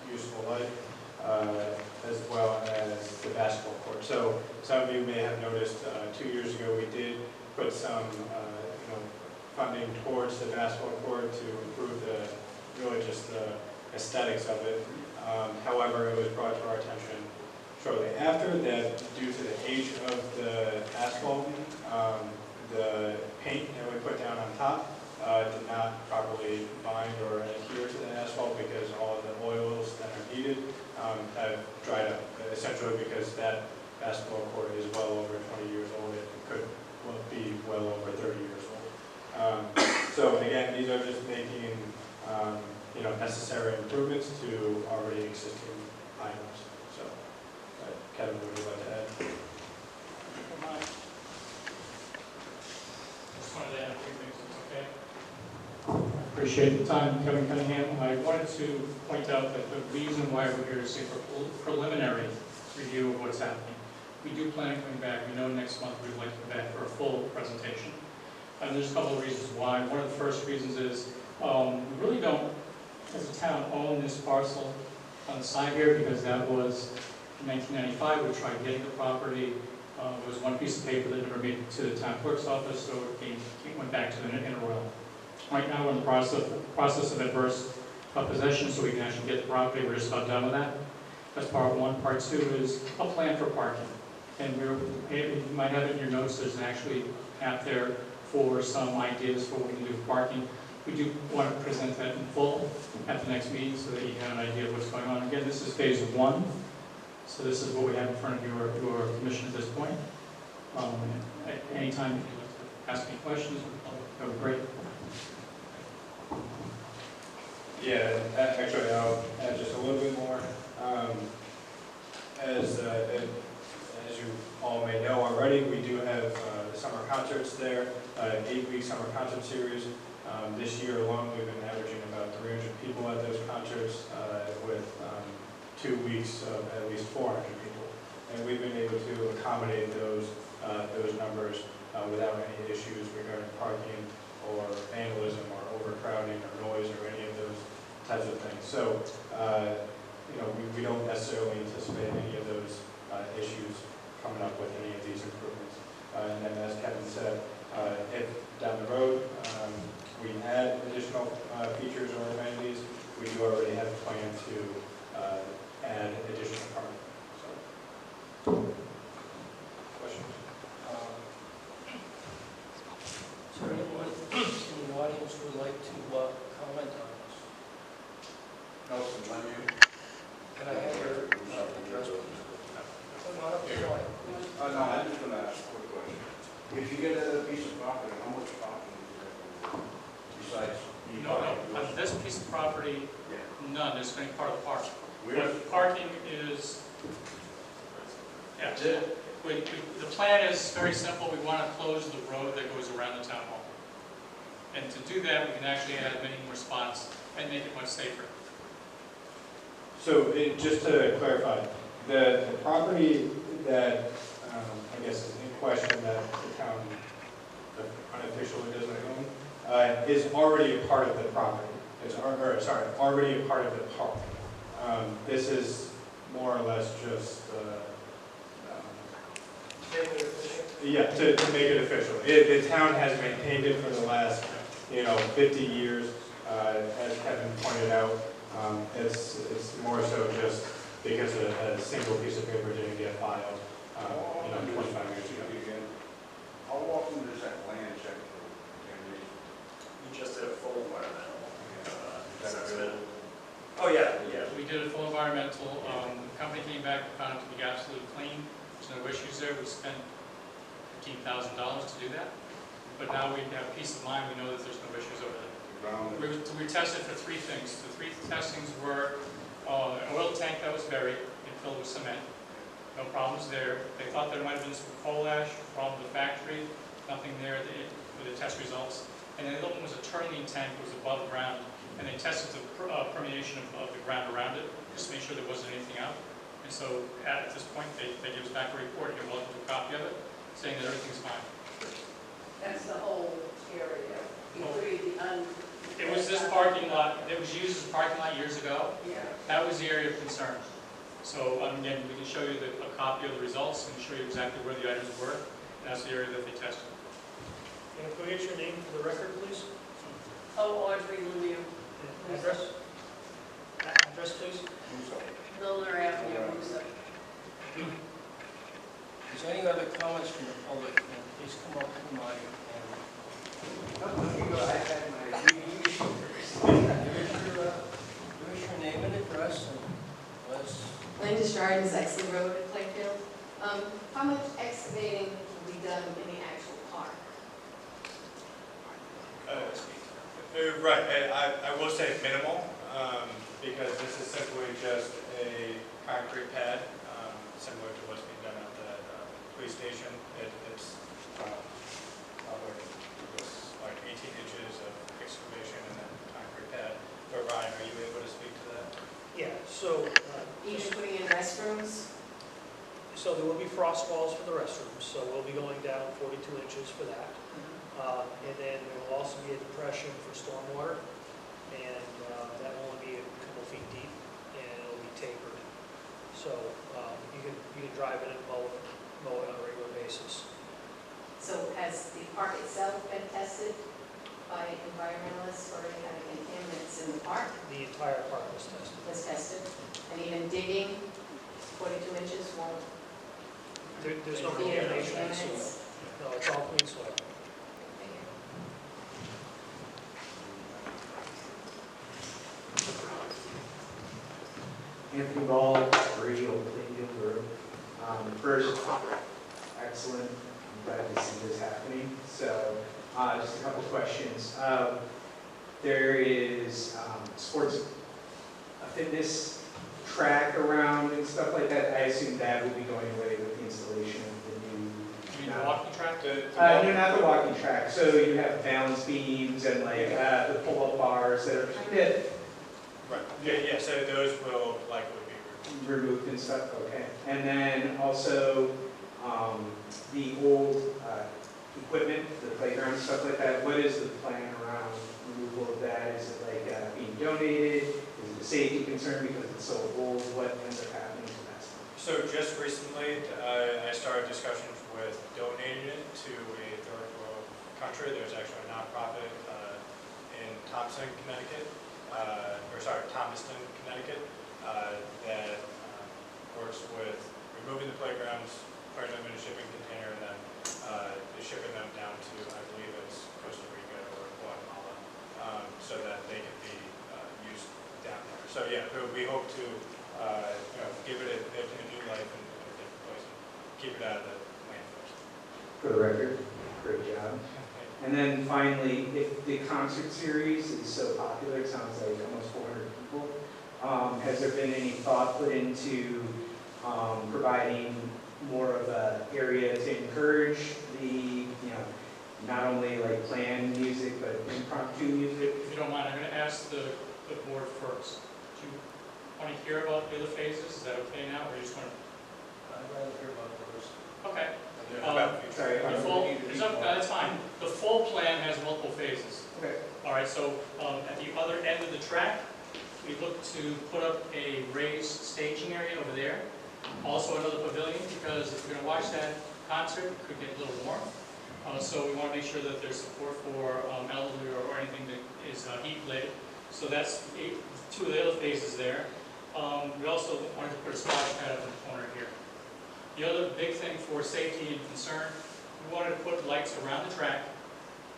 useful life, as well as the basketball court. So some of you may have noticed 2 years ago we did put some funding towards the basketball court to improve really just the aesthetics of it. However, it was brought to our attention shortly after that due to the age of the asphalt, the paint that we put down on top did not properly bind or adhere to the asphalt because all of the oils that are needed have dried up, essentially because that basketball court is well over 20 years old. It could be well over 30 years old. So again, these are just making necessary improvements to already existing items. So, Kevin, would you like to add? Just wanted to add a few things, if it's okay. Appreciate the time, Kevin Cunningham. I wanted to point out that the reason why we're here is for preliminary review of what's happening. We do plan on coming back. We know next month we'd like to come back for a full presentation. And there's a couple of reasons why. One of the first reasons is we really don't, as a town, own this parcel on the side here because that was in 1995. We tried getting the property. There was one piece of paper that never made it to the town clerk's office, so it went back to the interroyal. Right now we're in the process of adverse possession, so we can actually get the property. We're just about done with that. That's part one. Part two is a plan for parking. And you might have it in your notes, there's actually out there for some ideas for what we can do with parking. We do want to present that in full at the next meeting so that you have an idea of what's going on. Again, this is phase one. So this is what we have in front of your commission at this point. At any time, if you'd like to ask any questions, that would be great. Yeah, actually, I'll add just a little bit more. As you all may know already, we do have the summer concerts there, an 8-week summer concert series. This year alone, we've been averaging about 300 people at those concerts, with 2 weeks of at least 400 people. And we've been able to accommodate those numbers without any issues regarding parking or vandalism or overcrowding or noise or any of those types of things. So, we don't necessarily anticipate any of those issues coming up with any of these improvements. And then as Kevin said, if down the road we add additional features or amenities, we do already have a plan to add additional parking. So, questions? Is there anyone in the audience who would like to comment on this? Nelson, when you? Can I have your address? Come on up here. No, I'm just going to ask a quick question. If you get a piece of property, how much parking is there besides? No. On this piece of property, Yeah. none. It's going to be part of the park. Where? But parking is, yeah. The plan is very simple. We want to close the road that goes around the town hall. And to do that, we can actually add many more spots and make it much safer. So just to clarify, the property that I guess is in question that the town unofficially doesn't own is already a part of the property. It's already a part of the park. This is more or less just yeah, to make it official. The town has maintained it for the last 50 years. As Kevin pointed out, it's more so just because a single piece of paper didn't get filed 25 years ago. How often does that land check? We just did a full environmental assessment. Oh, yeah. We did a full environmental. The company came back and found it to be absolutely clean. There's no issues there. We spent $15,000 to do that. But now we have peace of mind. We know that there's no issues over there. We tested for 3 things. The 3 testings were an oil tank that was buried and filled with cement. No problems there. They thought there might have been some coal ash from the factory. Nothing there with the test results. And then the other one was a turning tank that was above ground and they tested the permeation of the ground around it, just to make sure there wasn't anything out. And so at this point, they give us back a report, you're welcome to a copy of it, saying that everything's fine. That's the whole area, including the It was this parking lot, that was used as a parking lot years ago. Yeah. That was the area of concern. So again, we can show you a copy of the results and show you exactly where the items were. That's the area that they tested. And can we get your name for the record, please? Oh, Audrey Lemieux, Address? Address, please? Milner Avenue, Musa. Is there any other comments from the public? Please come up to the mic and... I had my give us your name and address and let's... Linda Stardens, Exley Road in Plainfield. How much excavating will be done in the actual park? Right, I will say minimal, because this is simply just a concrete pad, similar to what's being done at the police station. It's probably like 18 inches of excavation and then concrete pad. But Ryan, are you able to speak to that? Yeah, so, Even putting in restrooms? so there will be frost walls for the restrooms, so we'll be going down 42 inches for that. And then there will also be a depression for stormwater, and that will only be a couple feet deep, and it'll be tapered. So you can drive in and mow it on a regular basis. So has the park itself been tested by environmentalists for any kind of contaminants in the park? The entire park was tested. Was tested? And even digging 42 inches won't? There's no be any contamination in the soil. contaminants? No, it's all clean soil. Anthony Ball, 3 Old Plainfield Road. First, excellent. I'm glad to see this happening. So, just a couple questions. There is sports, a fitness track around and stuff like that. I assume that will be going away with the installation of the new. You mean the walking track? No, not the walking track. So you have balance beams and like the pull-up bars that are kind of Right. Yeah, so those will likely be removed and stuff, okay. And then also, the old equipment, the playground, stuff like that, what is the plan around removal of that? Is it like being donated? Is it a safety concern because it's so old? What ends up happening to that stuff? So just recently, I started discussions with donating it to a third world country. There's actually a nonprofit in Thomaston, Connecticut, that works with removing the playgrounds, putting them in a shipping container, and then shipping them down to, I believe it's Costa Rica or Guatemala, so that they can be used down there. So yeah, we hope to give it a new life in a different place and keep it out of the landfills. For the record, great job. And then finally, if the concert series is so popular, it sounds like almost 400 people, has there been any thought put into providing more of an area to encourage the, not only like planned music, but impromptu music? If you don't mind, I'm going to ask the board first. Do you want to hear about the other phases? Is that okay now, or you just want to? I'd rather hear about those. Okay. Sorry, The full, that's fine. The full plan has multiple phases. Okay. All right, so at the other end of the track, we look to put up a raised staging area over there. Also another pavilion, because if you're going to watch that concert, it could get a little warm. So we want to make sure that there's support for elderly or anything that is heat related. So that's two of the other phases there. We also wanted to put a splash pad up in the corner here. The other big thing for safety and concern, we wanted to put lights around the track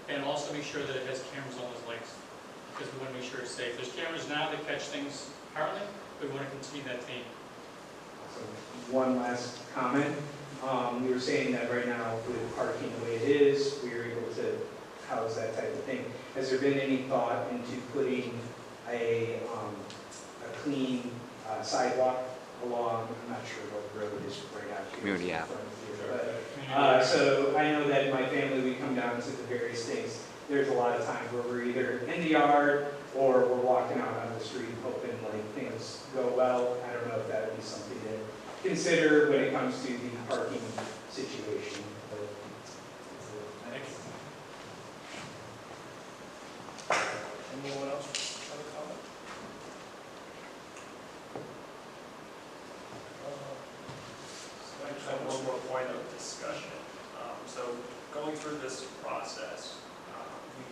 and also make sure that it has cameras on those lights, because we want to make sure it's safe. There's cameras now that catch things partly, but we want to continue that theme. So one last comment. We were saying that right now with parking the way it is, we are able to house that type of thing. Has there been any thought into putting a clean sidewalk along, I'm not sure what road is right out here. Community Ave. So I know that in my family, we come down to the various things. there's a lot of times where we're either in the yard or we're walking out on the street hoping like things go well. I don't know if that would be something to consider when it comes to the parking situation. But Anyone else have a comment? I just have one more point of discussion. So going through this process, we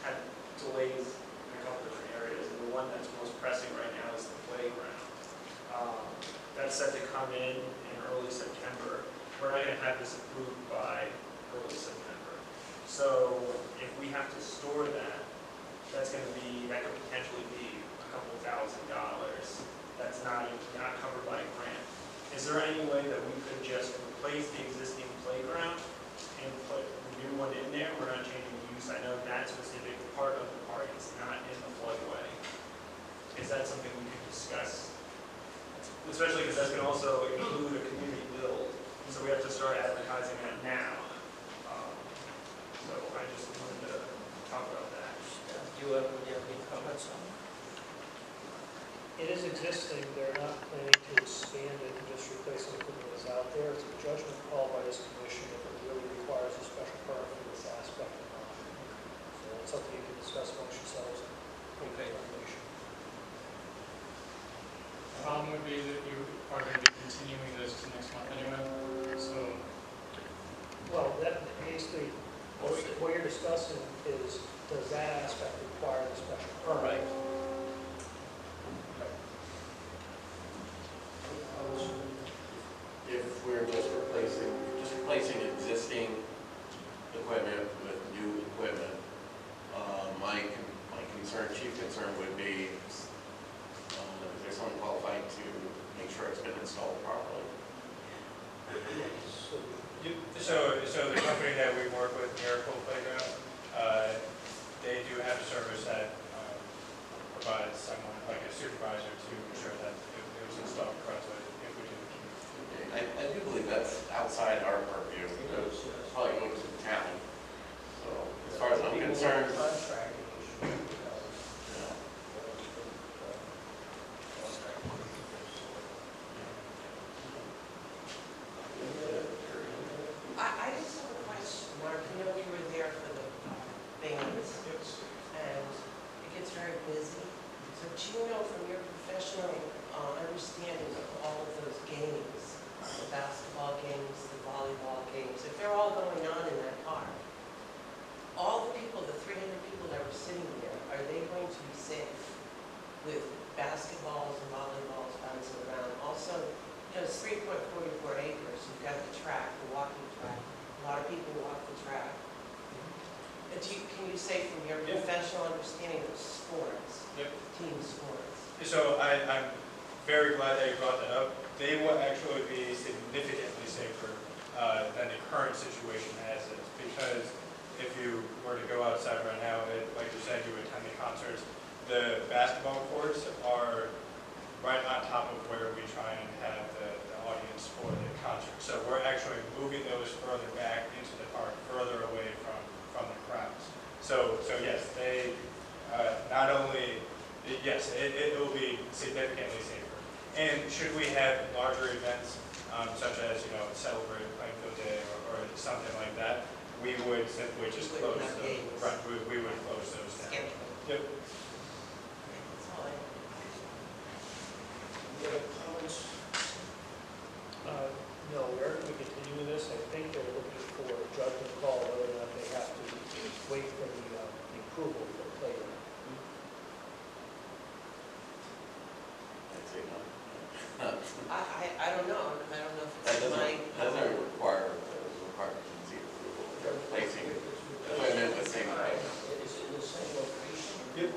had delays in a couple different areas, and the one that's most pressing right now is the playground. That's set to come in early September. We're not going to have this approved by early September. So if we have to store that, that could potentially be a couple $1,000. That's not covered by a grant. Is there any way that we could just replace the existing playground and put a new one in there? We're not changing the use. I know that specific part of the park is not in the floodway. Is that something we could discuss? Especially because that's going to also include a community build. So we have to start advertising that now. So I just wanted to talk about that. Do you have any comments on it? It is existing, they're not planning to expand it and just replace anything that is out there. It's a judgment call by this commission if it really requires a special permit for this aspect or not. So it's something you can discuss amongst yourselves and make that recommendation. The problem would be that you are going to be continuing this to next month anyway, so. Well, that basically, what you're discussing is, does that aspect require the special permit? If we're just replacing existing equipment with new equipment, my chief concern would be, is there someone qualified to make sure it's been installed properly? So the company that we work with, Miracle Playground, they do have a service that provides someone, like a supervisor, to ensure that it was installed correctly if we do. I do believe that's outside our purview. It goes, probably go to the town. So as far as I'm concerned, I just have a question, Mark. You know, we were there for the bands, and it gets very busy. So do you know from your professional understanding of all of those games, the basketball games, the volleyball games, if they're all going on in that park, all the people, the 300 people that were sitting there, are they going to be safe with basketballs and volleyballs bouncing around? Also, you know, it's 3.44 acres. You've got the track, the walking track. A lot of people walk the track. But can you say from your professional understanding of sports, team sports? So I'm very glad that you brought that up. They will actually be significantly safer than the current situation as is, because if you were to go outside right now, like you said, you attend the concerts, the basketball courts are right on top of where we try and have the audience for the concert. So we're actually moving those further back into the park, further away from the crowds. So yes, they not only, yes, it will be significantly safer. And should we have larger events, such as, celebrate Plainfield Day or something like that, we would simply just close those. Right, we would close those down. Yep. That's all I have. Any other comments? No, we're going to continue with this. I think they're looking for a judgment call whether or not they have to wait for the approval for the playground. I'd say no. I don't know, because I don't know if That it's my... doesn't require agency approval. They're replacing equipment with same equipment. Is it in the same location? Yep.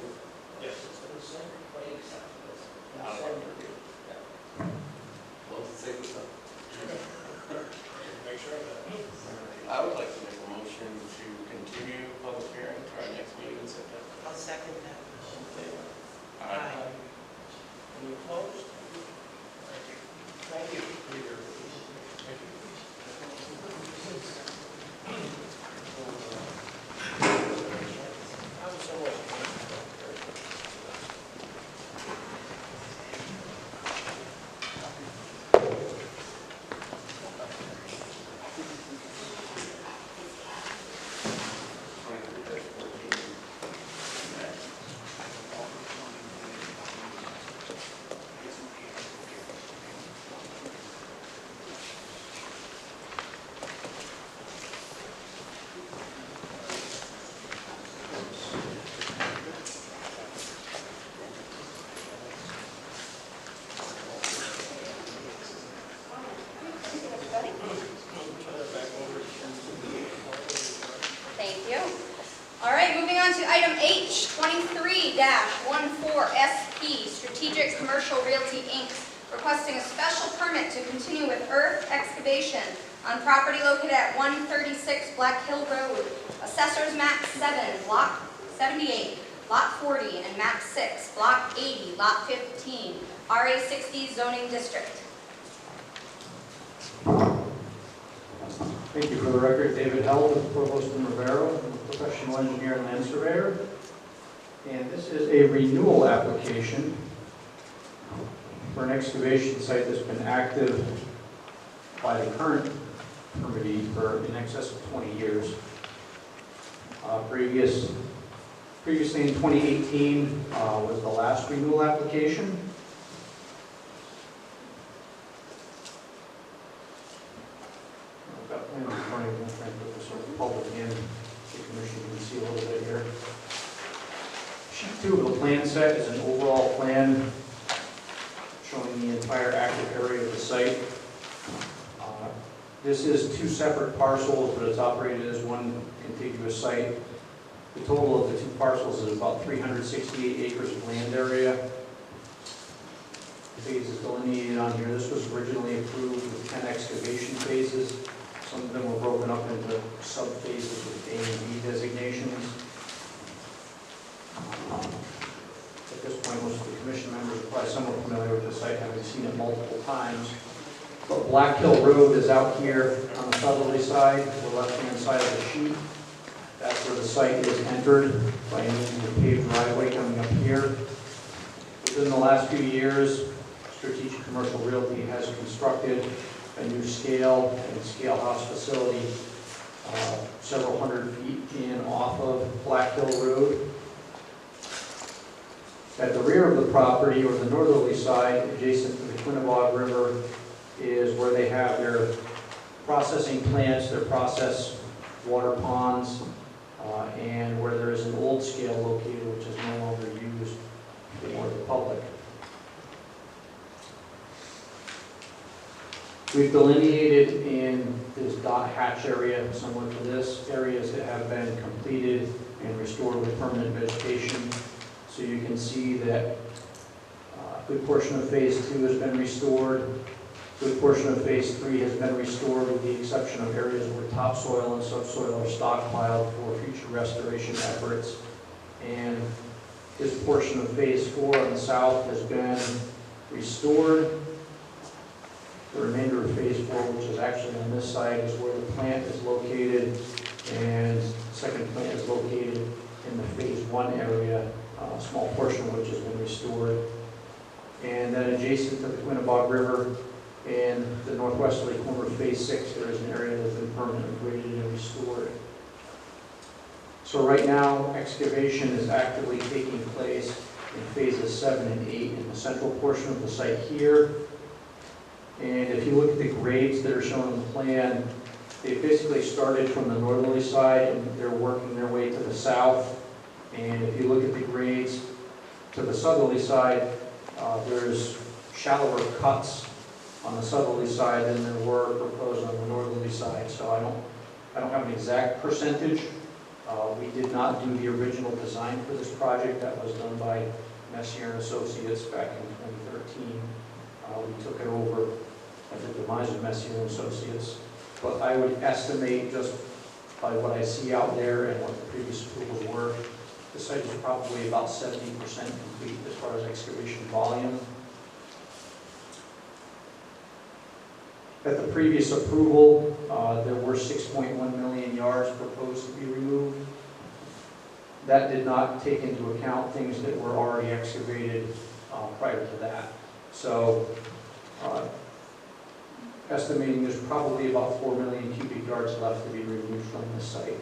All right, moving on to item H, 23-14SP, Strategic Commercial Realty, Inc., requesting a special permit to continue with earth excavation on property located at 136 Black Hill Road, Assessors Map 7, Block 78, Lot 40, and Map 6, Block 80, Lot 15, RA 60 zoning district. Thank you. For the record, David Held with Provost and Rivero, I'm a professional engineer and land surveyor. And this is a renewal application for an excavation site that's been active by the current permittee for in excess of 20 years. Previously in 2018 was the last renewal application. I've got plans in front of me. I'm trying to put this on the public and the commission can see a little bit here. Sheet 2 of the plan set is an overall plan showing the entire active area of the site. This is 2 separate parcels, but it's operated as one contiguous site. The total of the 2 parcels is about 368 acres of land area. The phases delineated on here. This was originally approved with 10 excavation phases. Some of them were broken up into sub-phases with A and B designations. At this point, most of the commission members are probably somewhat familiar with the site, having seen it multiple times. But Black Hill Road is out here on the southerly side, the left-hand side of the sheet. That's where the site is entered by means of a paved driveway coming up here. Within the last few years, Strategic Commercial Realty has constructed a new scale and scale house facility several hundred feet in off of Black Hill Road. At the rear of the property, or the northerly side, adjacent to the Quinnebog River, is where they have their processing plants, their process water ponds, and where there is an old scale located which is no longer used for the public. We've delineated in this dot hatch area, similar to this, areas that have been completed and restored with permanent vegetation. So you can see that a good portion of phase 2 has been restored. A good portion of phase 3 has been restored with the exception of areas where topsoil and subsoil are stockpiled for future restoration efforts. And this portion of phase 4 on the south has been restored. The remainder of phase 4, which is actually on this side, is where the plant is located, and the second plant is located in the phase 1 area, a small portion of which has been restored. And then adjacent to the Quinnebog River, in the northwesterly corner of phase 6, there is an area that's been permanently graded and restored. So right now, excavation is actively taking place in phases 7 and 8 in the central portion of the site here. And if you look at the grades that are shown on the plan, they basically started from the northerly side and they're working their way to the south. And if you look at the grades to the southerly side, there's shallower cuts on the southerly side than there were proposed on the northerly side. So I don't have an exact percentage. We did not do the original design for this project. That was done by Messier and Associates back in 2013. We took it over at the demise of Messier and Associates. But I would estimate, just by what I see out there and what the previous approvals were, the site is probably about 70% complete as far as excavation volume. At the previous approval, there were 6.1 million yards proposed to be removed. That did not take into account things that were already excavated prior to that. So, estimating there's probably about 4 million cubic yards left to be removed from this site.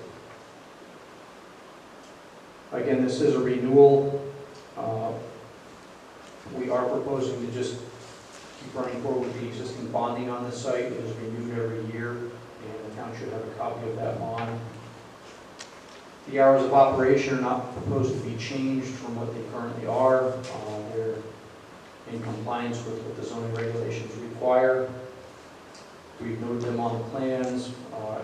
Again, this is a renewal. We are proposing to just keep running forward with the existing bonding on the site. It is renewed every year, and the town should have a copy of that bond. The hours of operation are not proposed to be changed from what they currently are. They're in compliance with what the zoning regulations require. We've noted them on the plans.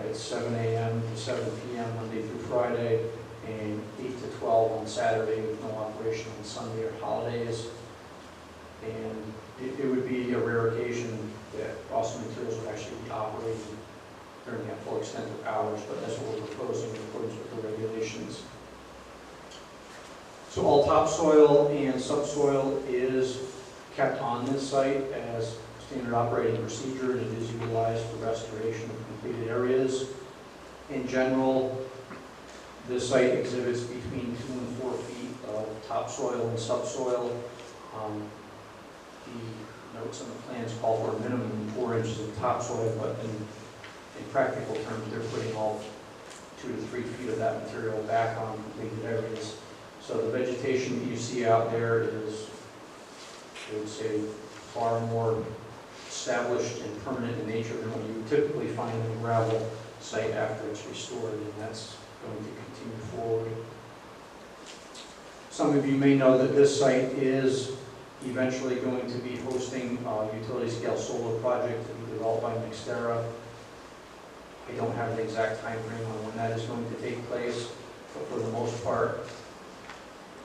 It's 7 a.m. to 7 p.m. Monday through Friday, and 8 to 12 on Saturday with no operation on Sunday or holidays. And it would be a rare occasion that Boston Materials would actually be operating during that full extent of hours, but that's what we're proposing in accordance with the regulations. So all topsoil and subsoil is kept on this site as standard operating procedure, and it is utilized for restoration of completed areas. In general, this site exhibits between 2 and 4 feet of topsoil and subsoil. The notes on the plans call for a minimum of 4 inches of topsoil, but in practical terms, they're putting all 2 to 3 feet of that material back on completed areas. So the vegetation that you see out there is, I would say, far more established and permanent in nature than what you would typically find in a gravel site after it's restored, and that's going to continue forward. Some of you may know that this site is eventually going to be hosting a utility scale solar project to be developed by Nextera. I don't have an exact time frame on when that is going to take place, but for the most part,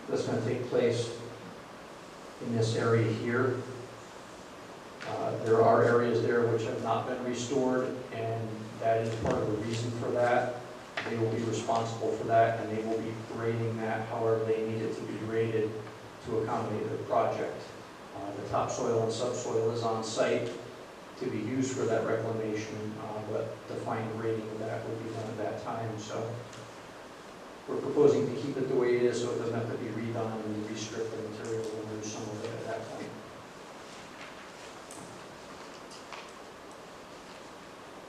that's going to take place in this area here. There are areas there which have not been restored, and that is part of the reason for that. They will be responsible for that, and they will be grading that however they need it to be graded to accommodate the project. The topsoil and subsoil is on site to be used for that reclamation, but the fine grading of that will be done at that time. So we're proposing to keep it the way it is so it doesn't have to be redone and restrip the material and remove some of it at that point.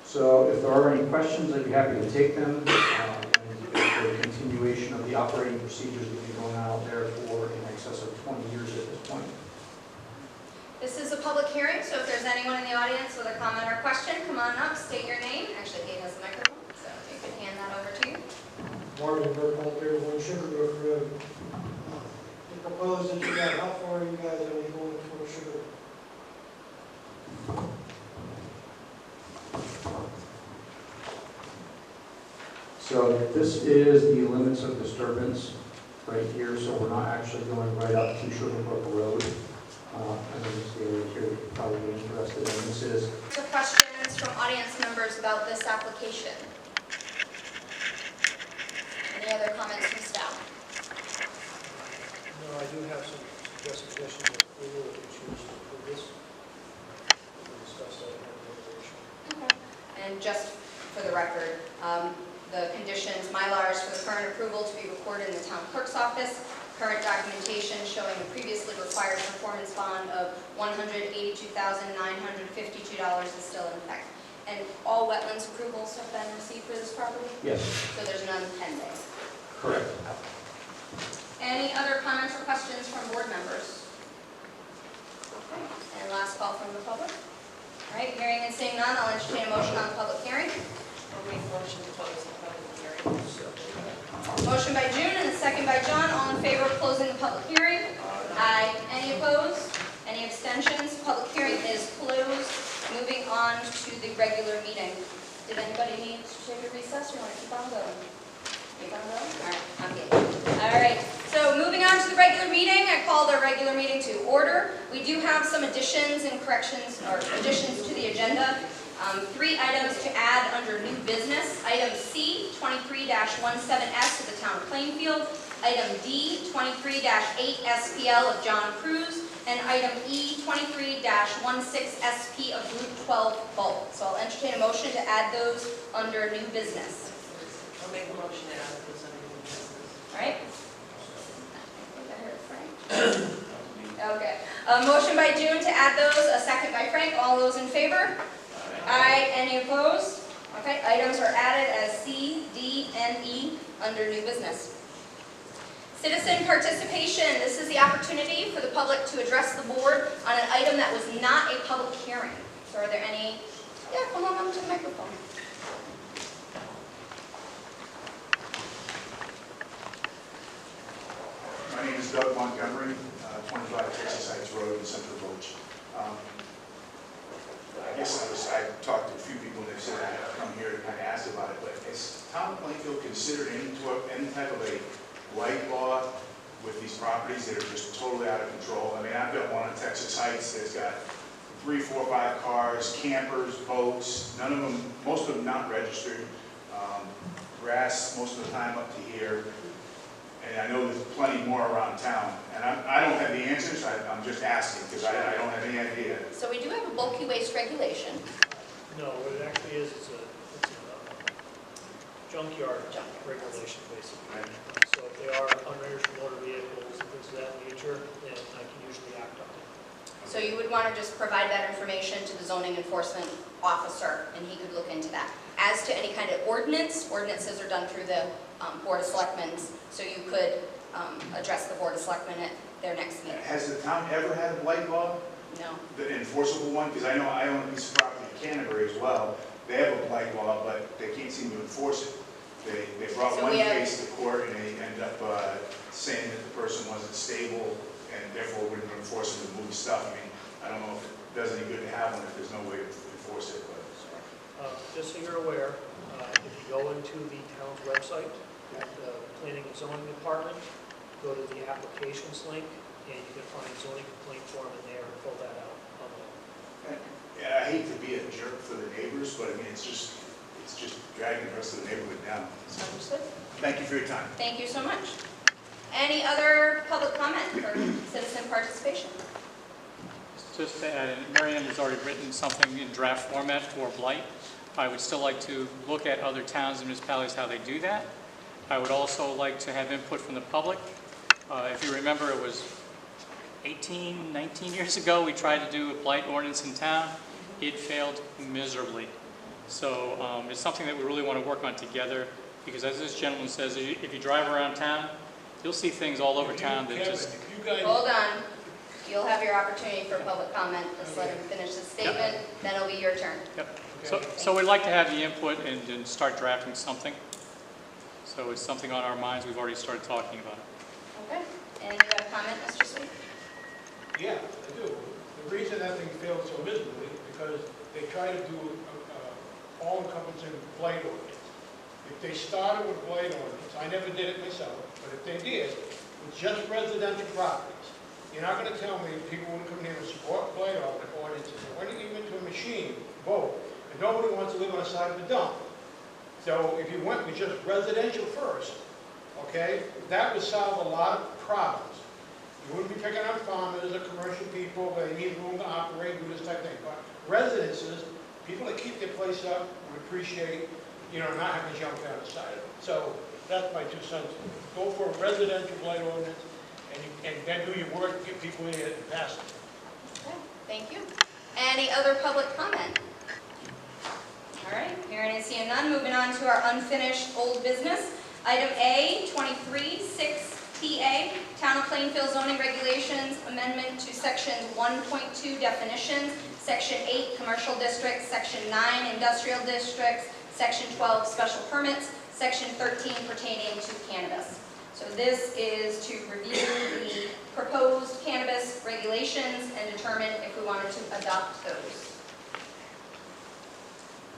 So if there are any questions, I'd be happy to take them. And the continuation of the operating procedures that have been going on out there for in excess of 20 years at this point. This is a public hearing, so if there's anyone in the audience with a comment or question, come on up, state your name. Actually, Dave has the microphone, so if you could hand that over to you. Marvin Burkholder, 1 Sugarbrook Road. The proposed that you got, how far are you guys only going for sugar? So this is the limits of disturbance right here, so we're not actually going right up to Sugarbrook Road. And then this area here that you're probably interested in. This is. So questions from audience members about this application? Any other comments from staff? No, I do have some suggested conditions of approval if you choose to approve this. We'll discuss that in our deliberation. Okay. And just for the record, the conditions, Mylars for the current approval to be recorded in the town clerk's office. Current documentation showing the previously required performance bond of $182,952 is still in effect. And all wetlands approvals have been received for this property? Yes. So there's none pending? Correct. Any other comments or questions from board members? Okay. And last call from the public? All right, hearing and seeing none, I'll entertain a motion on the public hearing. I'll make a motion to close the public hearing. Motion by June and a second by John. All in favor of closing the public hearing? Aye. Any opposed? Any abstentions? Public hearing is closed. Moving on to the regular meeting. Did anybody need to take a recess or want to keep on going? Keep on going? All right, I'm good. All right, so moving on to the regular meeting, I call the regular meeting to order. We do have some additions and corrections, or additions to the agenda. 3 items to add under new business. Item C, 23-17S of the town of Plainfield. Item D, 23-8 SPL of John Cruz. And item E, 23-16 SP of Route 12 Bulk. So I'll entertain a motion to add those under new business. I'll make a motion to add those under new business. All right? I think I heard Frank. Okay. A motion by June to add those, a second by Frank. All those in favor? Aye. Any opposed? Okay, items are added as C, D, and E under new business. Citizen participation. This is the opportunity for the public to address the board on an item that was not a public hearing. So are there any? Yeah, come on up to the microphone. My name is Doug Montgomery, 25 Texas Heights Road in Central Village. I I talked to a few people and they said I'd come here to kind of ask about it, but is town of Plainfield considered any type of a blight law with these properties that are just totally out of control? I mean, I've got one on Texas Heights that's got 3, 4, 5 cars, campers, boats, none of them, most of them not registered, grass most of the time up to here. And I know there's plenty more around town. And I don't have the answers, I'm just asking, because I don't have any idea. So we do have a bulky waste regulation. No, what it actually is, it's a junkyard regulation, basically. So if they are unregistered motor vehicles and things of that nature, then I can usually act on it. So you would want to just provide that information to the zoning enforcement officer, and he could look into that. As to any kind of ordinances are done through the Board of Selectmen, so you could address the Board of Selectmen at their next meeting. Has the town ever had a blight law? No. The enforceable one? Because I know I own a piece of property in Canterbury as well. They have a blight law, but they can't seem to enforce it. They brought one case to court and they ended up saying that the person wasn't stable and therefore wouldn't enforce it to move stuff. I mean, I don't know if it does any good to have one if there's no way to enforce it. But Just so you're aware, if you go into the town's website, the Planning and Zoning Department, go to the applications link, and you can find zoning complaint form in there and fill that out online. yeah, I hate to be a jerk for the neighbors, but I mean, it's just dragging the rest of the neighborhood down. Understood. Thank you for your time. Thank you so much. Any other public comment or citizen participation? Just to add, Marianne has already written something in draft format for blight. I would still like to look at other towns and municipalities, how they do that. I would also like to have input from the public. If you remember, it was 18, 19 years ago, we tried to do a blight ordinance in town. It failed miserably. So it's something that we really want to work on together, because as this gentleman says, if you drive around town, you'll see things all over town that just... Hold on. You'll have your opportunity for public comment. Just let him finish his statement, then it'll be your turn. Yep. So we'd like to have the input and start drafting something. So it's something on our minds. We've already started talking about it. Okay. Any other comment, Mr. Sweet? Yeah, I do. The reason that thing failed so miserably is because they tried to do all-encompassing blight ordinance. If they started with blight ordinance, I never did it myself, but if they did, with just residential properties, you're not going to tell me people wouldn't come here and support blight ordinances, or anything into a machine, vote, and nobody wants to live on the side of a dump. So if you went with just residential first, okay, that would solve a lot of problems. You wouldn't be picking on farmers or commercial people where they need room to operate, do this type of thing. But residences, people that keep their place up would appreciate, not having to jump down the side of it. So that's my 2 cents. Go for a residential blight ordinance, and then do your work, get people in here and pass it. Okay, thank you. Any other public comment? All right, hearing and seeing none, moving on to our unfinished old business. Item A, 23-6PA, Town of Plainfield zoning regulations, amendment to section 1.2 definitions, section 8 commercial districts, section 9 industrial districts, section 12 special permits, section 13 pertaining to cannabis. So this is to review the proposed cannabis regulations and determine if we wanted to adopt those.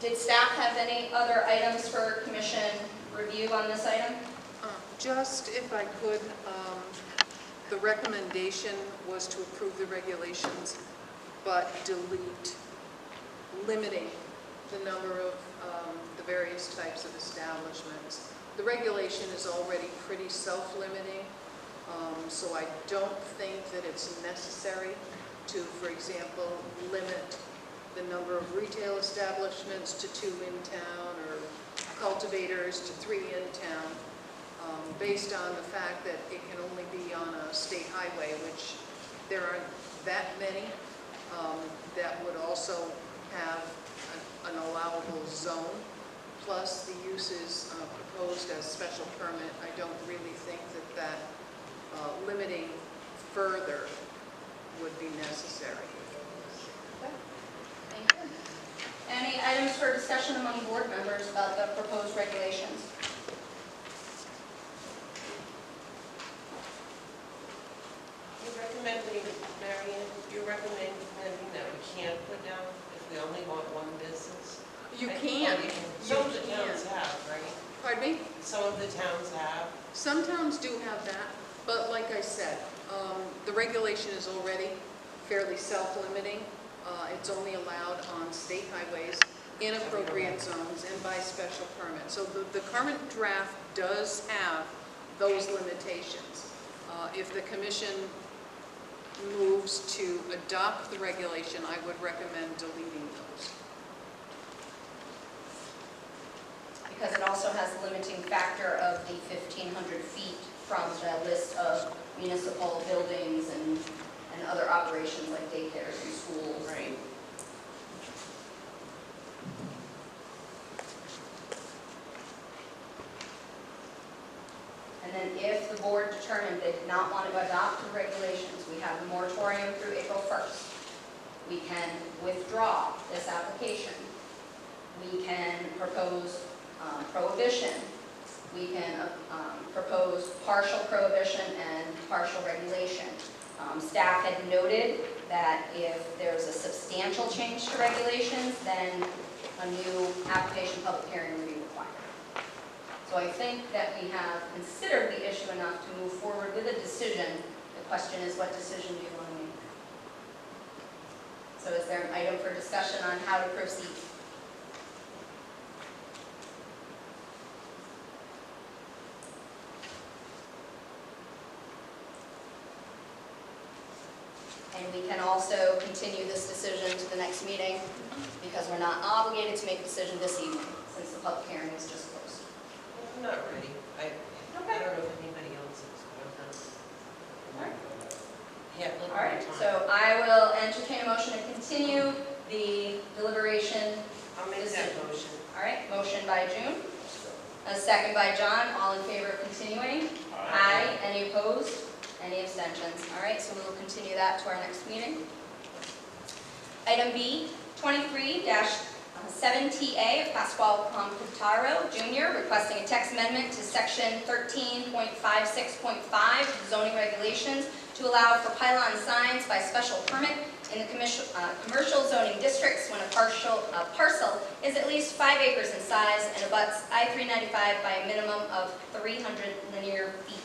Did staff have any other items for commission review on this item? Just if I could, the recommendation was to approve the regulations, but delete limiting the number of the various types of establishments. The regulation is already pretty self-limiting, so I don't think that it's necessary to, for example, limit the number of retail establishments to 2 in town or cultivators to 3 in town, based on the fact that it can only be on a state highway, which there aren't that many. That would also have an allowable zone, plus the uses proposed as special permit. I don't really think that limiting further would be necessary. Okay. Thank you. Any items for discussion among board members about the proposed regulations? You're recommending, Marianne, that we can't put down, if we only want one business? You I- can. Some of the You towns can. have, right? Pardon me? Some of the towns have. Some towns do have that, but like I said, the regulation is already fairly self-limiting. It's only allowed on state highways, in appropriate zones, and by special permit. So the current draft does have those limitations. If the commission moves to adopt the regulation, I would recommend deleting those. Because it also has a limiting factor of the 1,500 feet from the list of municipal buildings and other operations like daycares and schools. Right. And then if the board determined they did not want to adopt the regulations, we have the moratorium through April 1st. We can withdraw this application. We can propose prohibition. We can propose partial prohibition and partial regulation. Staff had noted that if there's a substantial change to regulations, then a new application public hearing would be required. So I think that we have considered the issue enough to move forward with a decision. The question is, what decision do you want to make? So is there an item for discussion on how to proceed? And we can also continue this decision to the next meeting because we're not obligated to make a decision this evening since the public hearing is just closed. I'm not ready. I don't know if anybody else is. All right. Yeah, a little All right, more time. so I will entertain a motion to continue the deliberation. I'll make that motion. All right, motion by June, a second by John. All in favor of continuing? Aye. Any opposed? Any abstentions? All right, so we will continue that to our next meeting. Item B, 23-7TA of Pasquale Computaro Jr. requesting a text amendment to section 13.56.5 zoning regulations to allow for pylon signs by special permit in the commercial zoning districts when a parcel is at least 5 acres in size and abuts I-395 by a minimum of 300 linear feet.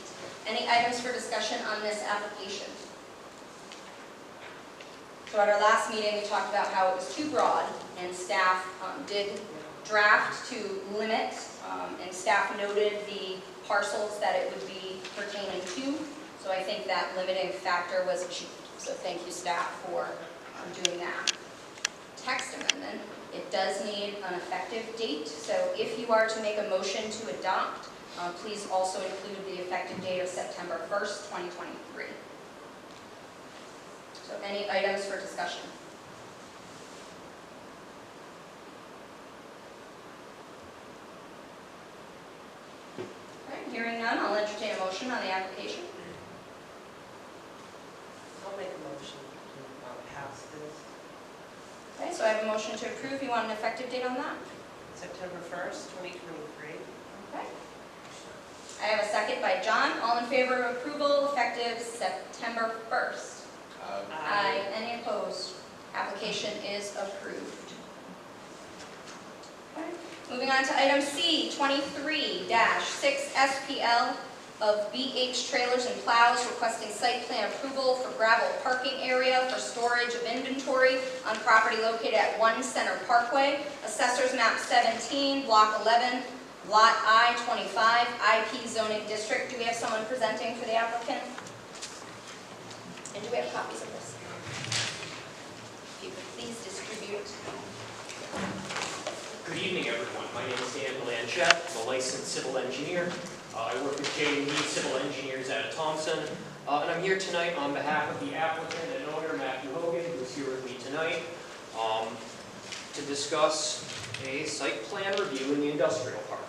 Any items for discussion on this application? So at our last meeting, we talked about how it was too broad, and staff did draft to limit, and staff noted the parcels that it would be pertaining to. So I think that limiting factor was achieved. So thank you, staff, for doing that. Text amendment, it does need an effective date. So if you are to make a motion to adopt, please also include the effective date of September 1st, 2023. So any items for discussion? All right, hearing none, I'll entertain a motion on the application. I'll make a motion to pass this. Okay, so I have a motion to approve. You want an effective date on that? September 1st, 2023. Okay. I have a second by John. All in favor of approval effective September 1st? Aye. Any opposed? Application is approved. Okay. Moving on to item C, 23-6 SPL of BH Trailers and Plows requesting site plan approval for gravel parking area for storage of inventory on property located at 1 Center Parkway, Assessors Map 17, Block 11, Lot I-25, IP zoning district. Do we have someone presenting for the applicant? And do we have copies of this? If you could please distribute. Good evening, everyone. My name is Dan Blanchette. I'm a licensed civil engineer. I work with J&D Civil Engineers out of Thompson. And I'm here tonight on behalf of the applicant and owner, Matthew Hogan, who's here with me tonight, to discuss a site plan review in the industrial park.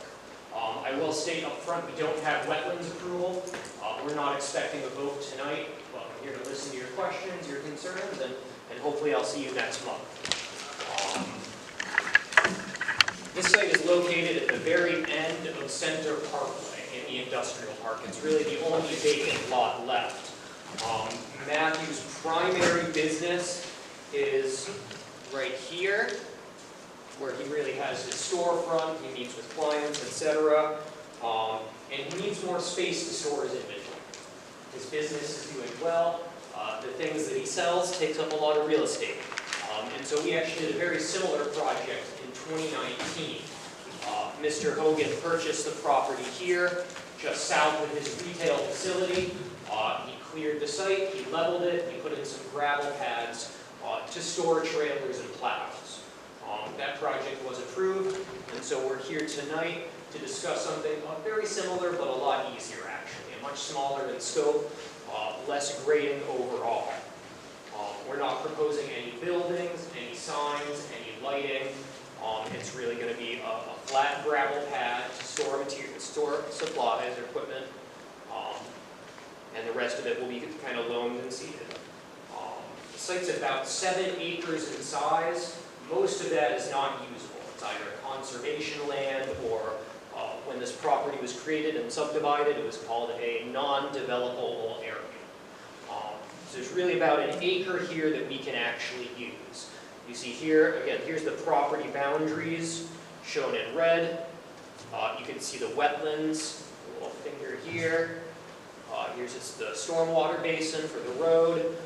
I will state up front, we don't have wetlands approval. We're not expecting a vote tonight, but I'm here to listen to your questions, your concerns, and hopefully I'll see you next month. This site is located at the very end of Center Parkway in the industrial park. It's really the only vacant lot left. Matthew's primary business is right here, where he really has his storefront, he meets with clients, etc. And he needs more space to store his inventory. His business is doing well. The things that he sells takes up a lot of real estate. And so we actually did a very similar project in 2019. Mr. Hogan purchased the property here, just south of his retail facility. He cleared the site, he leveled it, he put in some gravel pads to store trailers and plows. That project was approved, and so we're here tonight to discuss something very similar, but a lot easier actually, much smaller in scope, less grading overall. We're not proposing any buildings, any signs, any lighting. It's really going to be a flat gravel pad to store material, store supplies or equipment, and the rest of it will be kind of loamed and seeded. The site's about 7 acres in size. Most of that is not usable. It's either conservation land or when this property was created and subdivided, it was called a non-developable area. So there's really about an acre here that we can actually use. You see here, again, here's the property boundaries shown in red. You can see the wetlands, a little finger here. Here's just the stormwater basin for the road.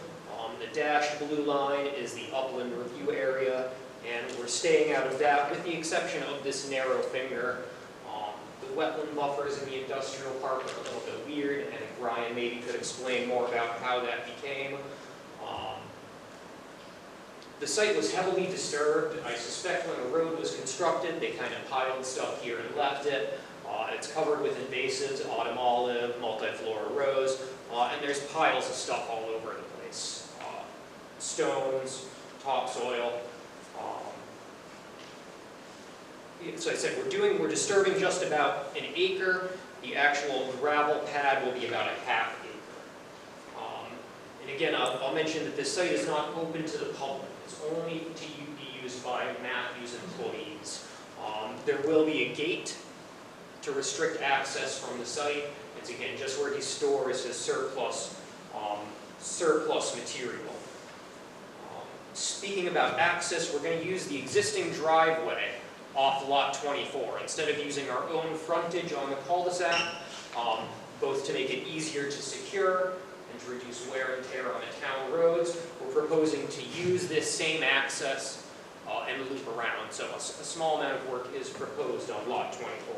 The dashed blue line is the upland review area, and we're staying out of that with the exception of this narrow finger. The wetland buffers in the industrial park are a little bit weird, and I think Ryan maybe could explain more about how that became. The site was heavily disturbed. I suspect when the road was constructed, they kind of piled stuff here and left it. It's covered with invasives, autumn olive, multiflora rose, and there's piles of stuff all over the place. Stones, topsoil. So I said we're disturbing just about an acre. The actual gravel pad will be about a half acre. And again, I'll mention that this site is not open to the public. It's only to be used by Matthews employees. There will be a gate to restrict access from the site. It's again just where he stores his surplus material. Speaking about access, we're going to use the existing driveway off lot 24 instead of using our own frontage on the cul-de-sac, both to make it easier to secure and to reduce wear and tear on the town roads. We're proposing to use this same access and loop around. So a small amount of work is proposed on lot 24.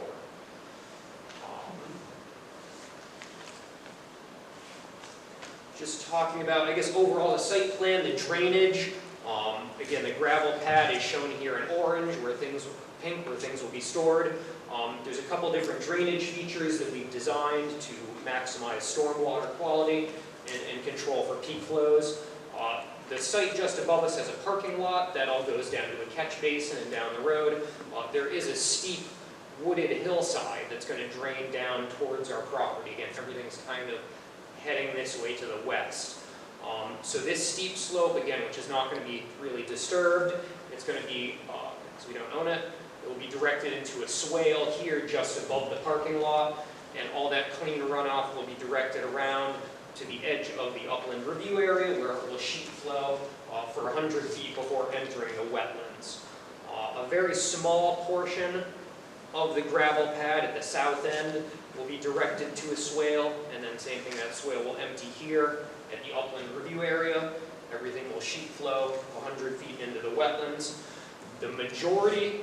Just talking about, I guess, overall the site plan, the drainage. Again, the gravel pad is shown here in orange, pink, where things will be stored. There's a couple different drainage features that we've designed to maximize stormwater quality and control for peak flows. The site just above us has a parking lot that all goes down to a catch basin and down the road. There is a steep wooded hillside that's going to drain down towards our property. Again, everything's kind of heading this way to the west. So this steep slope, again, which is not going to be really disturbed, it's going to be, because we don't own it, it will be directed into a swale here just above the parking lot, and all that clean runoff will be directed around to the edge of the upland review area where it will sheet flow for 100 feet before entering the wetlands. A very small portion of the gravel pad at the south end will be directed to a swale, and then same thing, that swale will empty here at the upland review area. Everything will sheet flow 100 feet into the wetlands. The majority,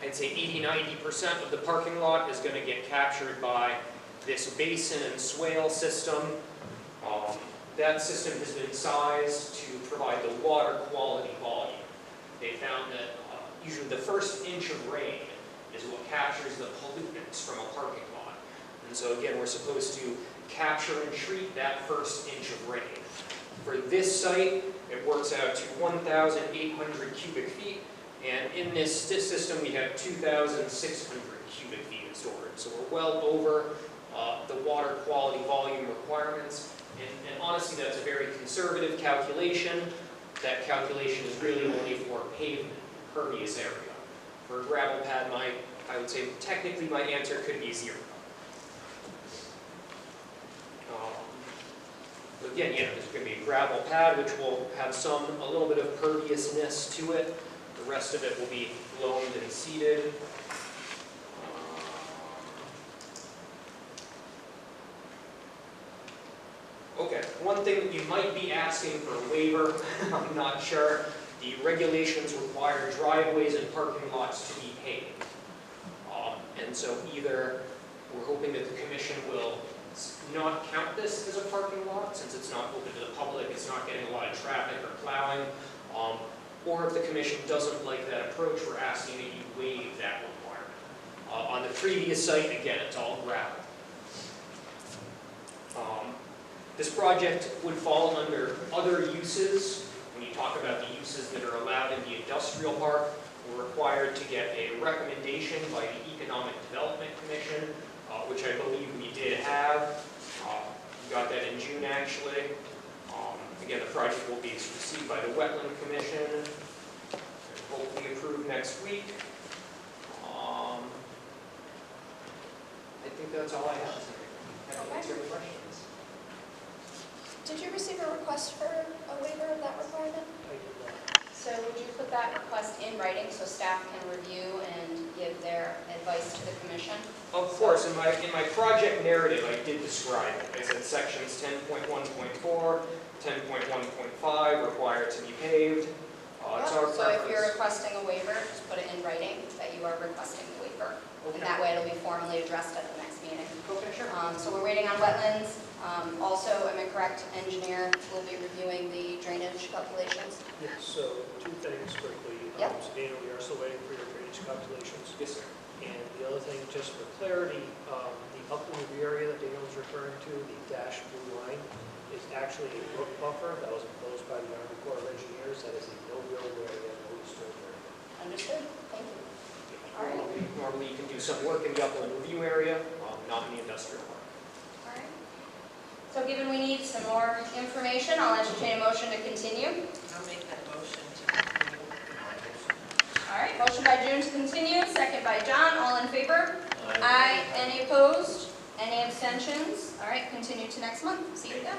I'd say 80–90% of the parking lot is going to get captured by this basin and swale system. That system has been sized to provide the water quality volume. They found that usually the first inch of rain is what captures the pollutants from a parking lot. And so again, we're supposed to capture and treat that first inch of rain. For this site, it works out to 1,800 cubic feet, and in this system we have 2,600 cubic feet of storage. So we're well over the water quality volume requirements, and honestly that's a very conservative calculation. That calculation is really only for pavement, pervious area. For a gravel pad, I would say technically my answer could be 0. The again, yeah, there's going to be a gravel pad, which will have a little bit of perviousness to it. The rest of it will be loamed and seeded. Okay, one thing that you might be asking for a waiver, I'm not sure. The regulations require driveways and parking lots to be paved. And so either we're hoping that the commission will not count this as a parking lot, since it's not open to the public, it's not getting a lot of traffic or plowing. Or if the commission doesn't like that approach, we're asking that you waive that requirement. On the previous site, again, it's all gravel. This project would fall under other uses. When you talk about the uses that are allowed in the industrial park, we're required to get a recommendation by the Economic Development Commission, which I believe we did have. We got that in June, actually. Again, the project will be received by the Wetland Commission, and hopefully approved next week. I think that's all I have. I don't answer any questions. Did you receive a request for a waiver of that requirement? So would you put that request in writing so staff can review and give their advice to the commission? Of course, in my project narrative, I did describe it. I said sections 10.1.4, 10.1.5 required to be paved. So if you're requesting a waiver, just put it in writing that you are requesting the waiver. Okay. And that way it'll be formally addressed at the next meeting. Okay, sure. So we're waiting on wetlands. Also, am I correct, engineer will be reviewing the drainage calculations? Yes, so two things quickly. Yep. So Daniel, we are still waiting for your drainage calculations. Yes, sir. And the other thing, just for clarity, the upland review area that Daniel was referring to, the dashed blue line, is actually a brook buffer that was imposed by the Army Corps of Engineers. That is a no-build area, no storage area. Understood. Thank you. All right. Normally you can do some work in the upland review area, not in the industrial park. All right. So given we need some more information, I'll entertain a motion to continue. I'll make that motion to continue. All right, motion by June to continue, second by John. All in favor? Aye. Any opposed? Any abstentions? All right, continue to next month. See you then.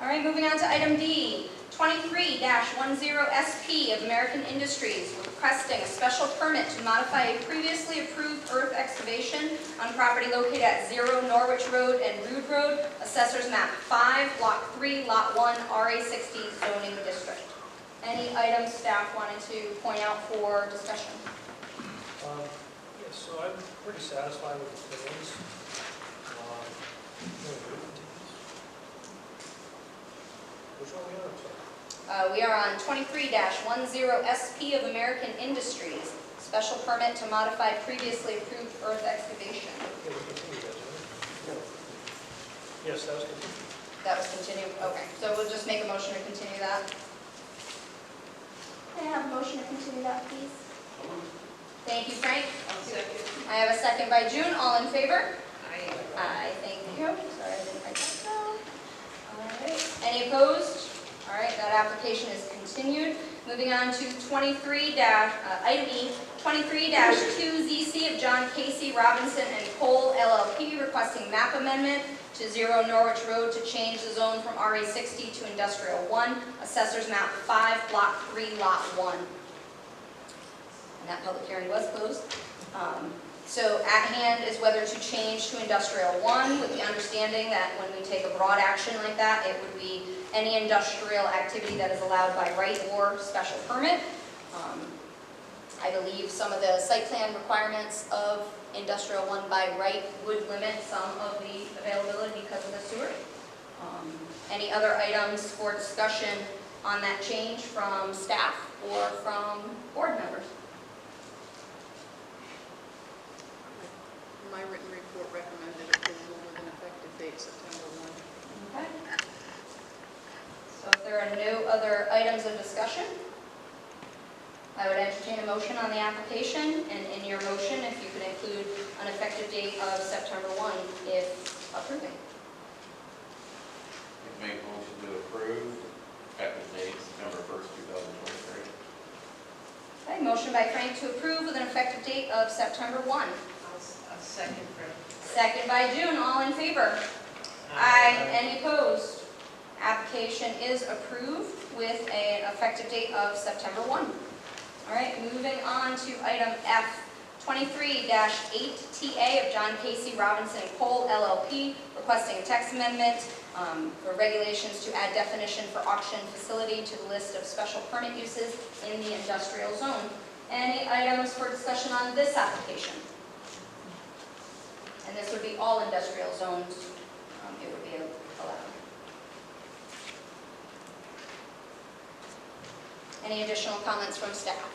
All right, moving on to item D, 23-10SP of American Industries, requesting a special permit to modify a previously approved earth excavation on property located at 0 Norwich Road and Rood Road, Assessors Map 5, Block 3, Lot 1, RA60 zoning district. Any items staff wanted to point out for discussion? Yes, so I'm pretty satisfied with the plans. Which one are we on? I'm sorry. We are on 23-10SP of American Industries, special permit to modify previously approved earth excavation. Yeah, we continued that, didn't we? Yes, that was continued. That was continued? Okay, so we'll just make a motion to continue that. Can I have a motion to continue that, please? Thank you, Frank. I have a second by June. All in favor? Aye. Thank you. Sorry, I didn't write that down. All right. Any opposed? All right, that application is continued. Moving on to item E, 23-2ZC of John Casey, Robinson, and Cole LLP requesting map amendment to 0 Norwich Road to change the zone from RA60 to Industrial 1, Assessors Map 5, Block 3, Lot 1. And that public hearing was closed. So at hand is whether to change to Industrial 1, with the understanding that when we take a broad action like that, it would be any industrial activity that is allowed by right or special permit. I believe some of the site plan requirements of Industrial 1 by right would limit some of the availability because of the sewer. Any other items for discussion on that change from staff or from board members? My written report recommended approval with an effective date September 1. Okay. So if there are no other items of discussion, I would entertain a motion on the application, and in your motion, if you could include an effective date of September 1 if approving. Make a motion to approve, effective date September 1st, 2023. Okay, motion by Frank to approve with an effective date of September 1. A second, Frank. Second by June, all in favor? Aye. Any opposed? Application is approved with an effective date of September 1. All right, moving on to item F, 23-8TA of John Casey Robinson and Cole LLP, requesting a text amendment for regulations to add definition for auction facility to the list of special permit uses in the industrial zone. Any items for discussion on this application? And this would be all industrial zones. It would be allowed. Any additional comments from staff?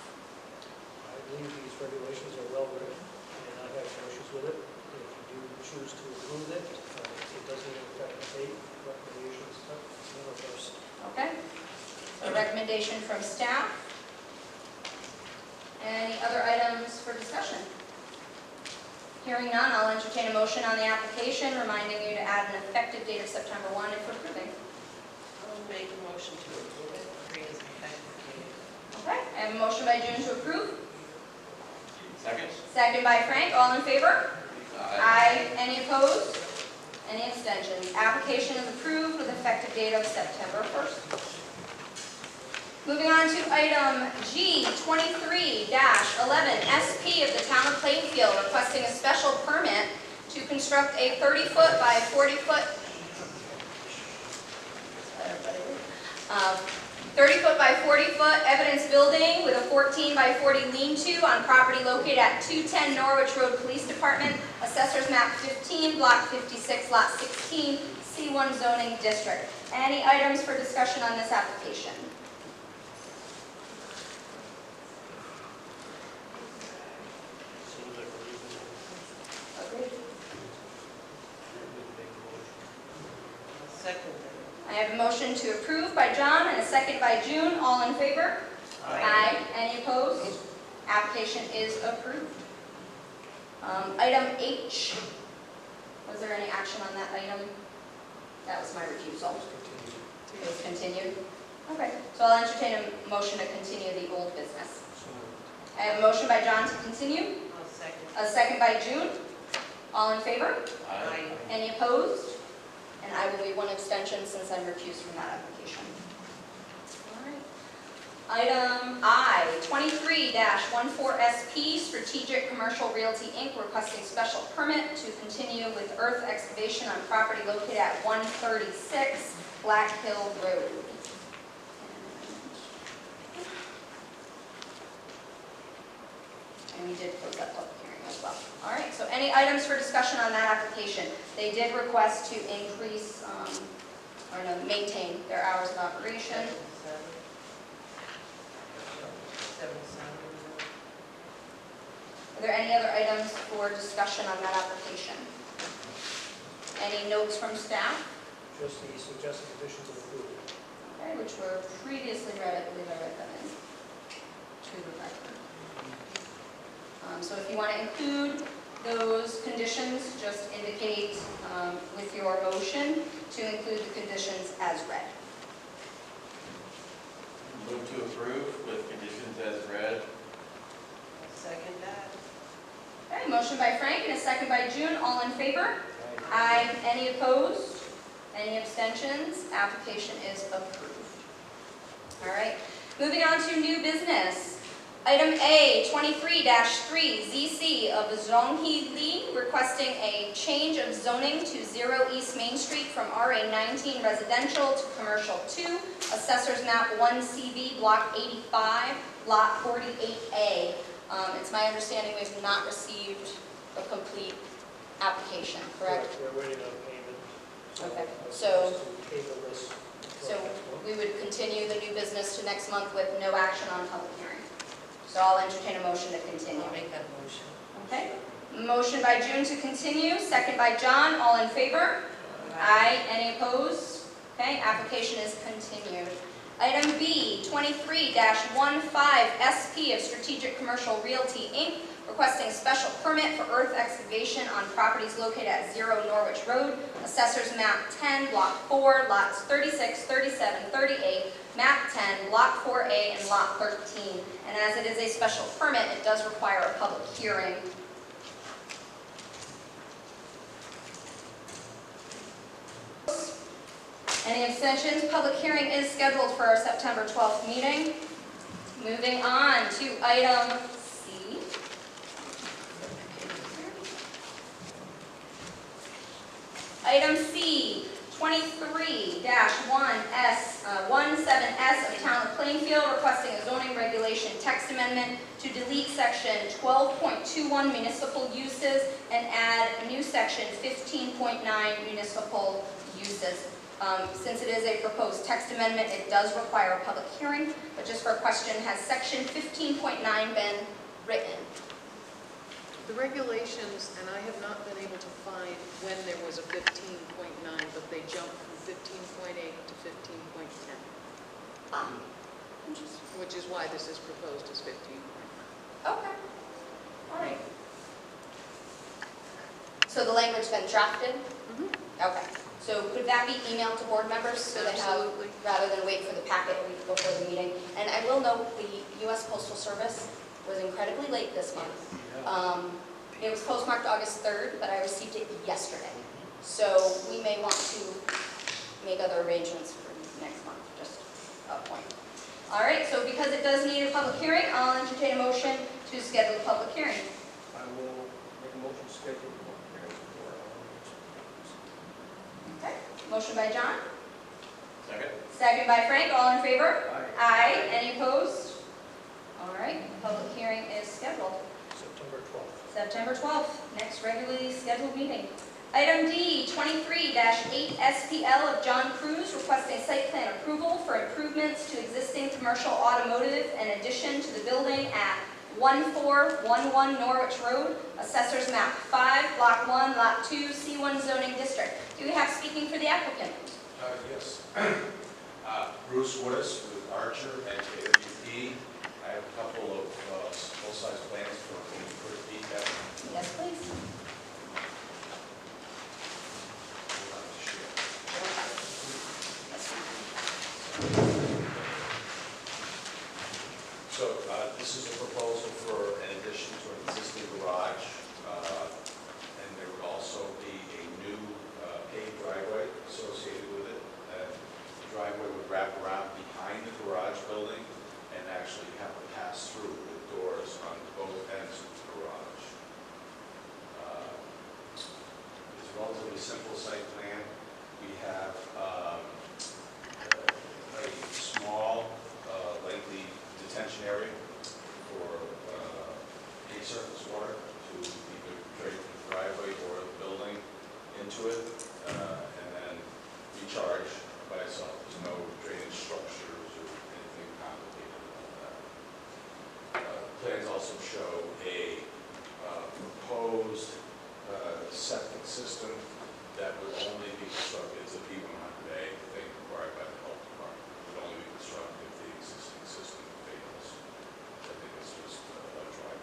I believe these regulations are well written, and I have no issues with it. If you do choose to approve it, it doesn't affect the date, recommendations, first. Okay. A recommendation from staff. Any other items for discussion? Hearing none, I'll entertain a motion on the application, reminding you to add an effective date of September 1 if approving. I'll make a motion to approve it, agree as effective date. Okay, I have a motion by June to approve. Second? Second by Frank, all in favor? Aye. Any opposed? Any abstentions? Application is approved with effective date of September 1st. Moving on to item G, 23-11, SP of the Town of Plainfield, requesting a special permit to construct a 30-foot by 40-foot 30-foot by 40-foot evidence building with a 14 by 40 lean-to on property located at 210 Norwich Road Police Department, Assessor's Map 15, Block 56, Lot 16, C1 zoning district. Any items for discussion on this application? Agreed. Second. I have a motion to approve by John and a second by June. All in favor? Aye. Any opposed? Application is approved. Item H. Was there any action on that item? That was my recusal. It was continued. Okay, so I'll entertain a motion to continue the old business. I have a motion by John to continue. I'll second. A second by June. All in favor? Aye. Any opposed? And I will be one abstention since I'm recused from that application. All right. Item I, 23-14SP, Strategic Commercial Realty Inc., requesting special permit to continue with earth excavation on property located at 136 Black Hill Road. And we did close that public hearing as well. All right, so any items for discussion on that application? They did request to increase, maintain their hours of operation. 7. Are there any other items for discussion on that application? Any notes from staff? Just the suggested conditions of approval. Okay, which were previously read, I believe I read them in to the record. So if you want to include those conditions, just indicate with your motion to include the conditions as read. Move to approve with conditions as read. I'll second that. Okay, motion by Frank and a second by June. All in favor? Aye. Any opposed? Any abstentions? Application is approved. All right. Moving on to new business. Item A, 23-3, ZC of Zhonghee Li, requesting a change of zoning to 0 East Main Street from RA 19 residential to commercial 2, Assessor's Map 1CV, Block 85, Lot 48A. It's my understanding we've not received a complete application, correct? We're waiting on payment. Okay, So table this. So we would continue the new business to next month with no action on public hearing. So I'll entertain a motion to continue. I'll make that motion. Okay. Motion by June to continue, second by John. All in favor? Aye. Any opposed? Okay, application is continued. Item B, 23-15 SP of Strategic Commercial Realty Inc., requesting special permit for earth excavation on properties located at 0 Norwich Road, Assessor's Map 10, Block 4, Lots 36, 37, 38, Map 10, Block 4A, and Lot 13. And as it is a special permit, it does require a public hearing. Any abstentions? Public hearing is scheduled for our September 12th meeting. Moving on to item C. Item C, 23-17S of Town of Plainfield, requesting a zoning regulation text amendment to delete section 12.21 municipal uses and add new section 15.9 municipal uses. Since it is a proposed text amendment, it does require a public hearing, but just for a question, has section 15.9 been written? The regulations, and I have not been able to find when there was a 15.9, but they jumped from 15.8 to 15.10. Which is why this is proposed as 15.9. Okay, all right. So the language's been drafted? Okay, so could that be emailed to board members so they have, Absolutely. rather than wait for the packet a week before the meeting? And I will note the U.S. Postal Service was incredibly late this month. It was postmarked August 3rd, but I received it yesterday. So we may want to make other arrangements for next month, just a point. All right, so because it does need a public hearing, I'll entertain a motion to schedule a public hearing. I will make a motion to schedule the public hearing for Okay, motion by John, Second? second by Frank, all in favor? Aye. Aye. Any opposed? All right, public hearing is scheduled. September 12th. September 12th, next regularly scheduled meeting. Item D, 23-8 SPL of John Cruz requesting site plan approval for improvements to existing commercial automotive in addition to the building at 1411 Norwich Road, Assessor's Map 5, Block 1, Lot 2, C1 zoning district. Do we have speaking for the applicant? Yes. Bruce Woodis with Archer and KWP. I have a couple of full-size plans for feedback. Yes, please. So this is a proposal for an addition to an existing garage, and there would also be a new paved driveway associated with it. The driveway would wrap around behind the garage building and actually have a pass-through with doors on both ends of the garage. It's a relatively simple site plan. We have a small, lengthy detention area for surface water to either drain from the driveway or the building into it, and then recharge by itself. There's no drainage structures or anything complicated about that. Plans also show a proposed septic system that would only be constructed as a B100A thing required by the health department. It would only be constructed if the existing system fails. I think it's just a driveway.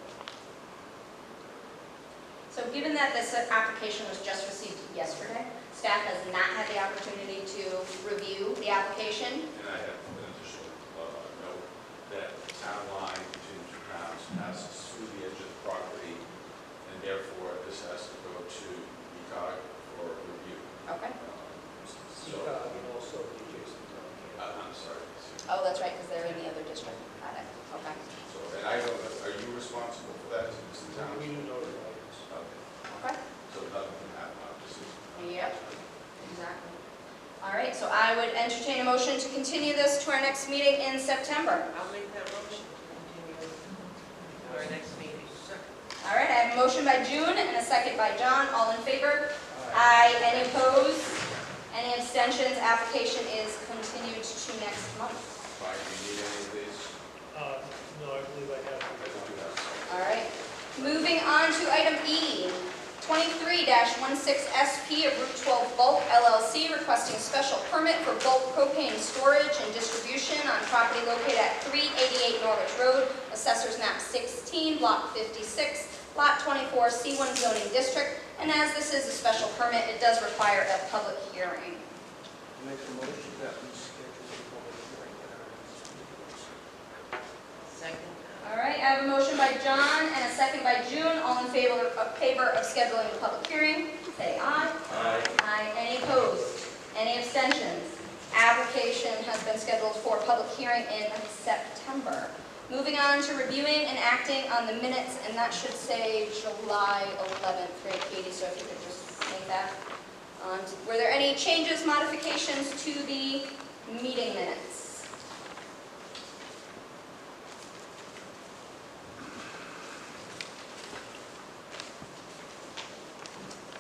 So given that this application was just received yesterday, staff has not had the opportunity to review the application. And I have an additional note that the town line between the two towns passes through the edge of the property, and therefore this has to go to ECOG for review. Okay. So, And also the adjacent town. I'm sorry. Oh, that's right, because they're in the other district. Got it. Okay. So, and I don't know, are you responsible for that, Mr. Town? We do notify us. Okay. Okay. So nothing can happen, obviously. Yep. Exactly. All right, so I would entertain a motion to continue this to our next meeting in September. I'll make that motion to continue to our next meeting. All right, I have a motion by June and a second by John. All in favor? Aye. Any opposed? Any abstentions? Application is continued to next month. Fine, do you need any of these? No, I believe I have. All right. Moving on to item E, 23-16SP of Route 12 Bulk LLC requesting special permit for bulk propane storage and distribution on property located at 388 Norwich Road, Assessor's Map 16, Block 56, Lot 24, C1 zoning district. And as this is a special permit, it does require a public hearing. Make a motion that we schedule a public hearing at our next meeting. Second. All right, I have a motion by John and a second by June. All in favor of scheduling the public hearing, say aye. Aye. Aye. Any opposed? Any abstentions? regulation has been scheduled for public hearing in September. Moving on to reviewing and acting on the minutes, and that should say July 11th, right, Katie? So if you could just make that. Were there any changes, modifications to the meeting minutes?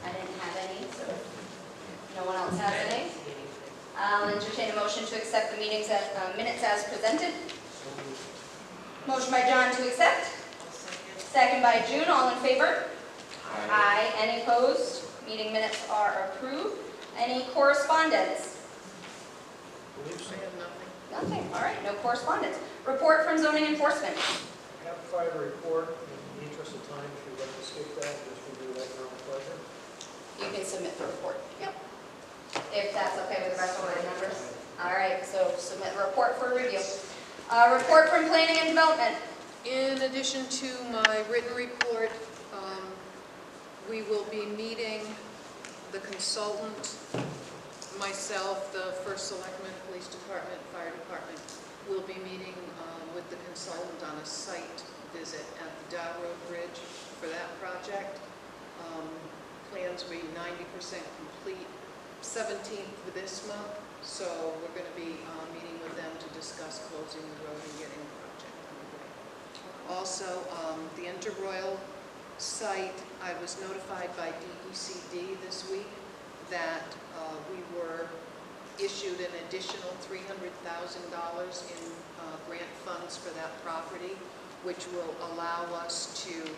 I didn't have any, so if no one else has any. I'll entertain a motion to accept the minutes as presented. Motion by John to accept. Second by June. All in favor? Aye. Any opposed? Meeting minutes are approved. Any correspondence? I have nothing. Nothing. All right. No correspondence. Report from zoning enforcement. I have filed a report. In the interest of time, if you'd like to skip that, just review that at your own pleasure. You can submit the report. Yep. If that's okay with the rest of the members. All right. So submit the report for review. Report from planning and development. In addition to my written report, we will be meeting the consultant, myself, the first selectman, police department, fire department, will be meeting with the consultant on a site visit at the Dow Road Bridge for that project. Plans will be 90% complete, 17th of this month, so we're going to be meeting with them to discuss closing the road and getting the project underway. Also, the Interroyal site, I was notified by DECD this week that we were issued an additional $300,000 in grant funds for that property, which will allow us to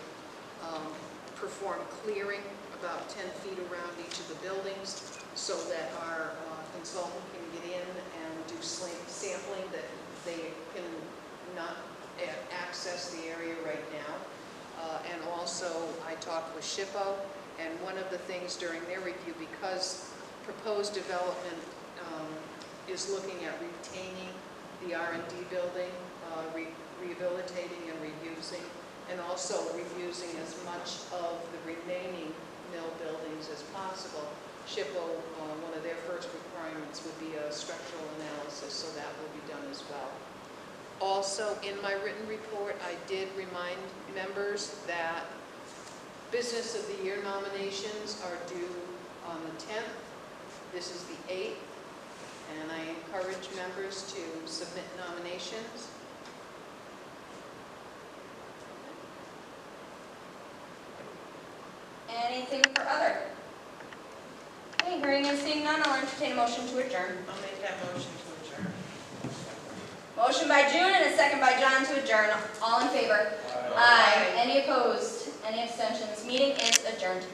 perform clearing about 10 feet around each of the buildings so that our consultant can get in and do sampling that they can not access the area right now. And also, I talked with SHPO, and one of the things during their review, because proposed development is looking at retaining the R&D building, rehabilitating and reusing, and also reusing as much of the remaining mill buildings as possible. SHPO, one of their first requirements would be a structural analysis, so that will be done as well. Also, in my written report, I did remind members that Business of the Year nominations are due on the 10th. This is the 8th, and I encourage members to submit nominations. Anything for other? Okay, hearing and seeing none, I'll entertain a motion to adjourn. I'll make that motion to adjourn. Motion by June and a second by John to adjourn. All in favor? Aye. Any opposed? Any abstentions? Meeting is adjourned.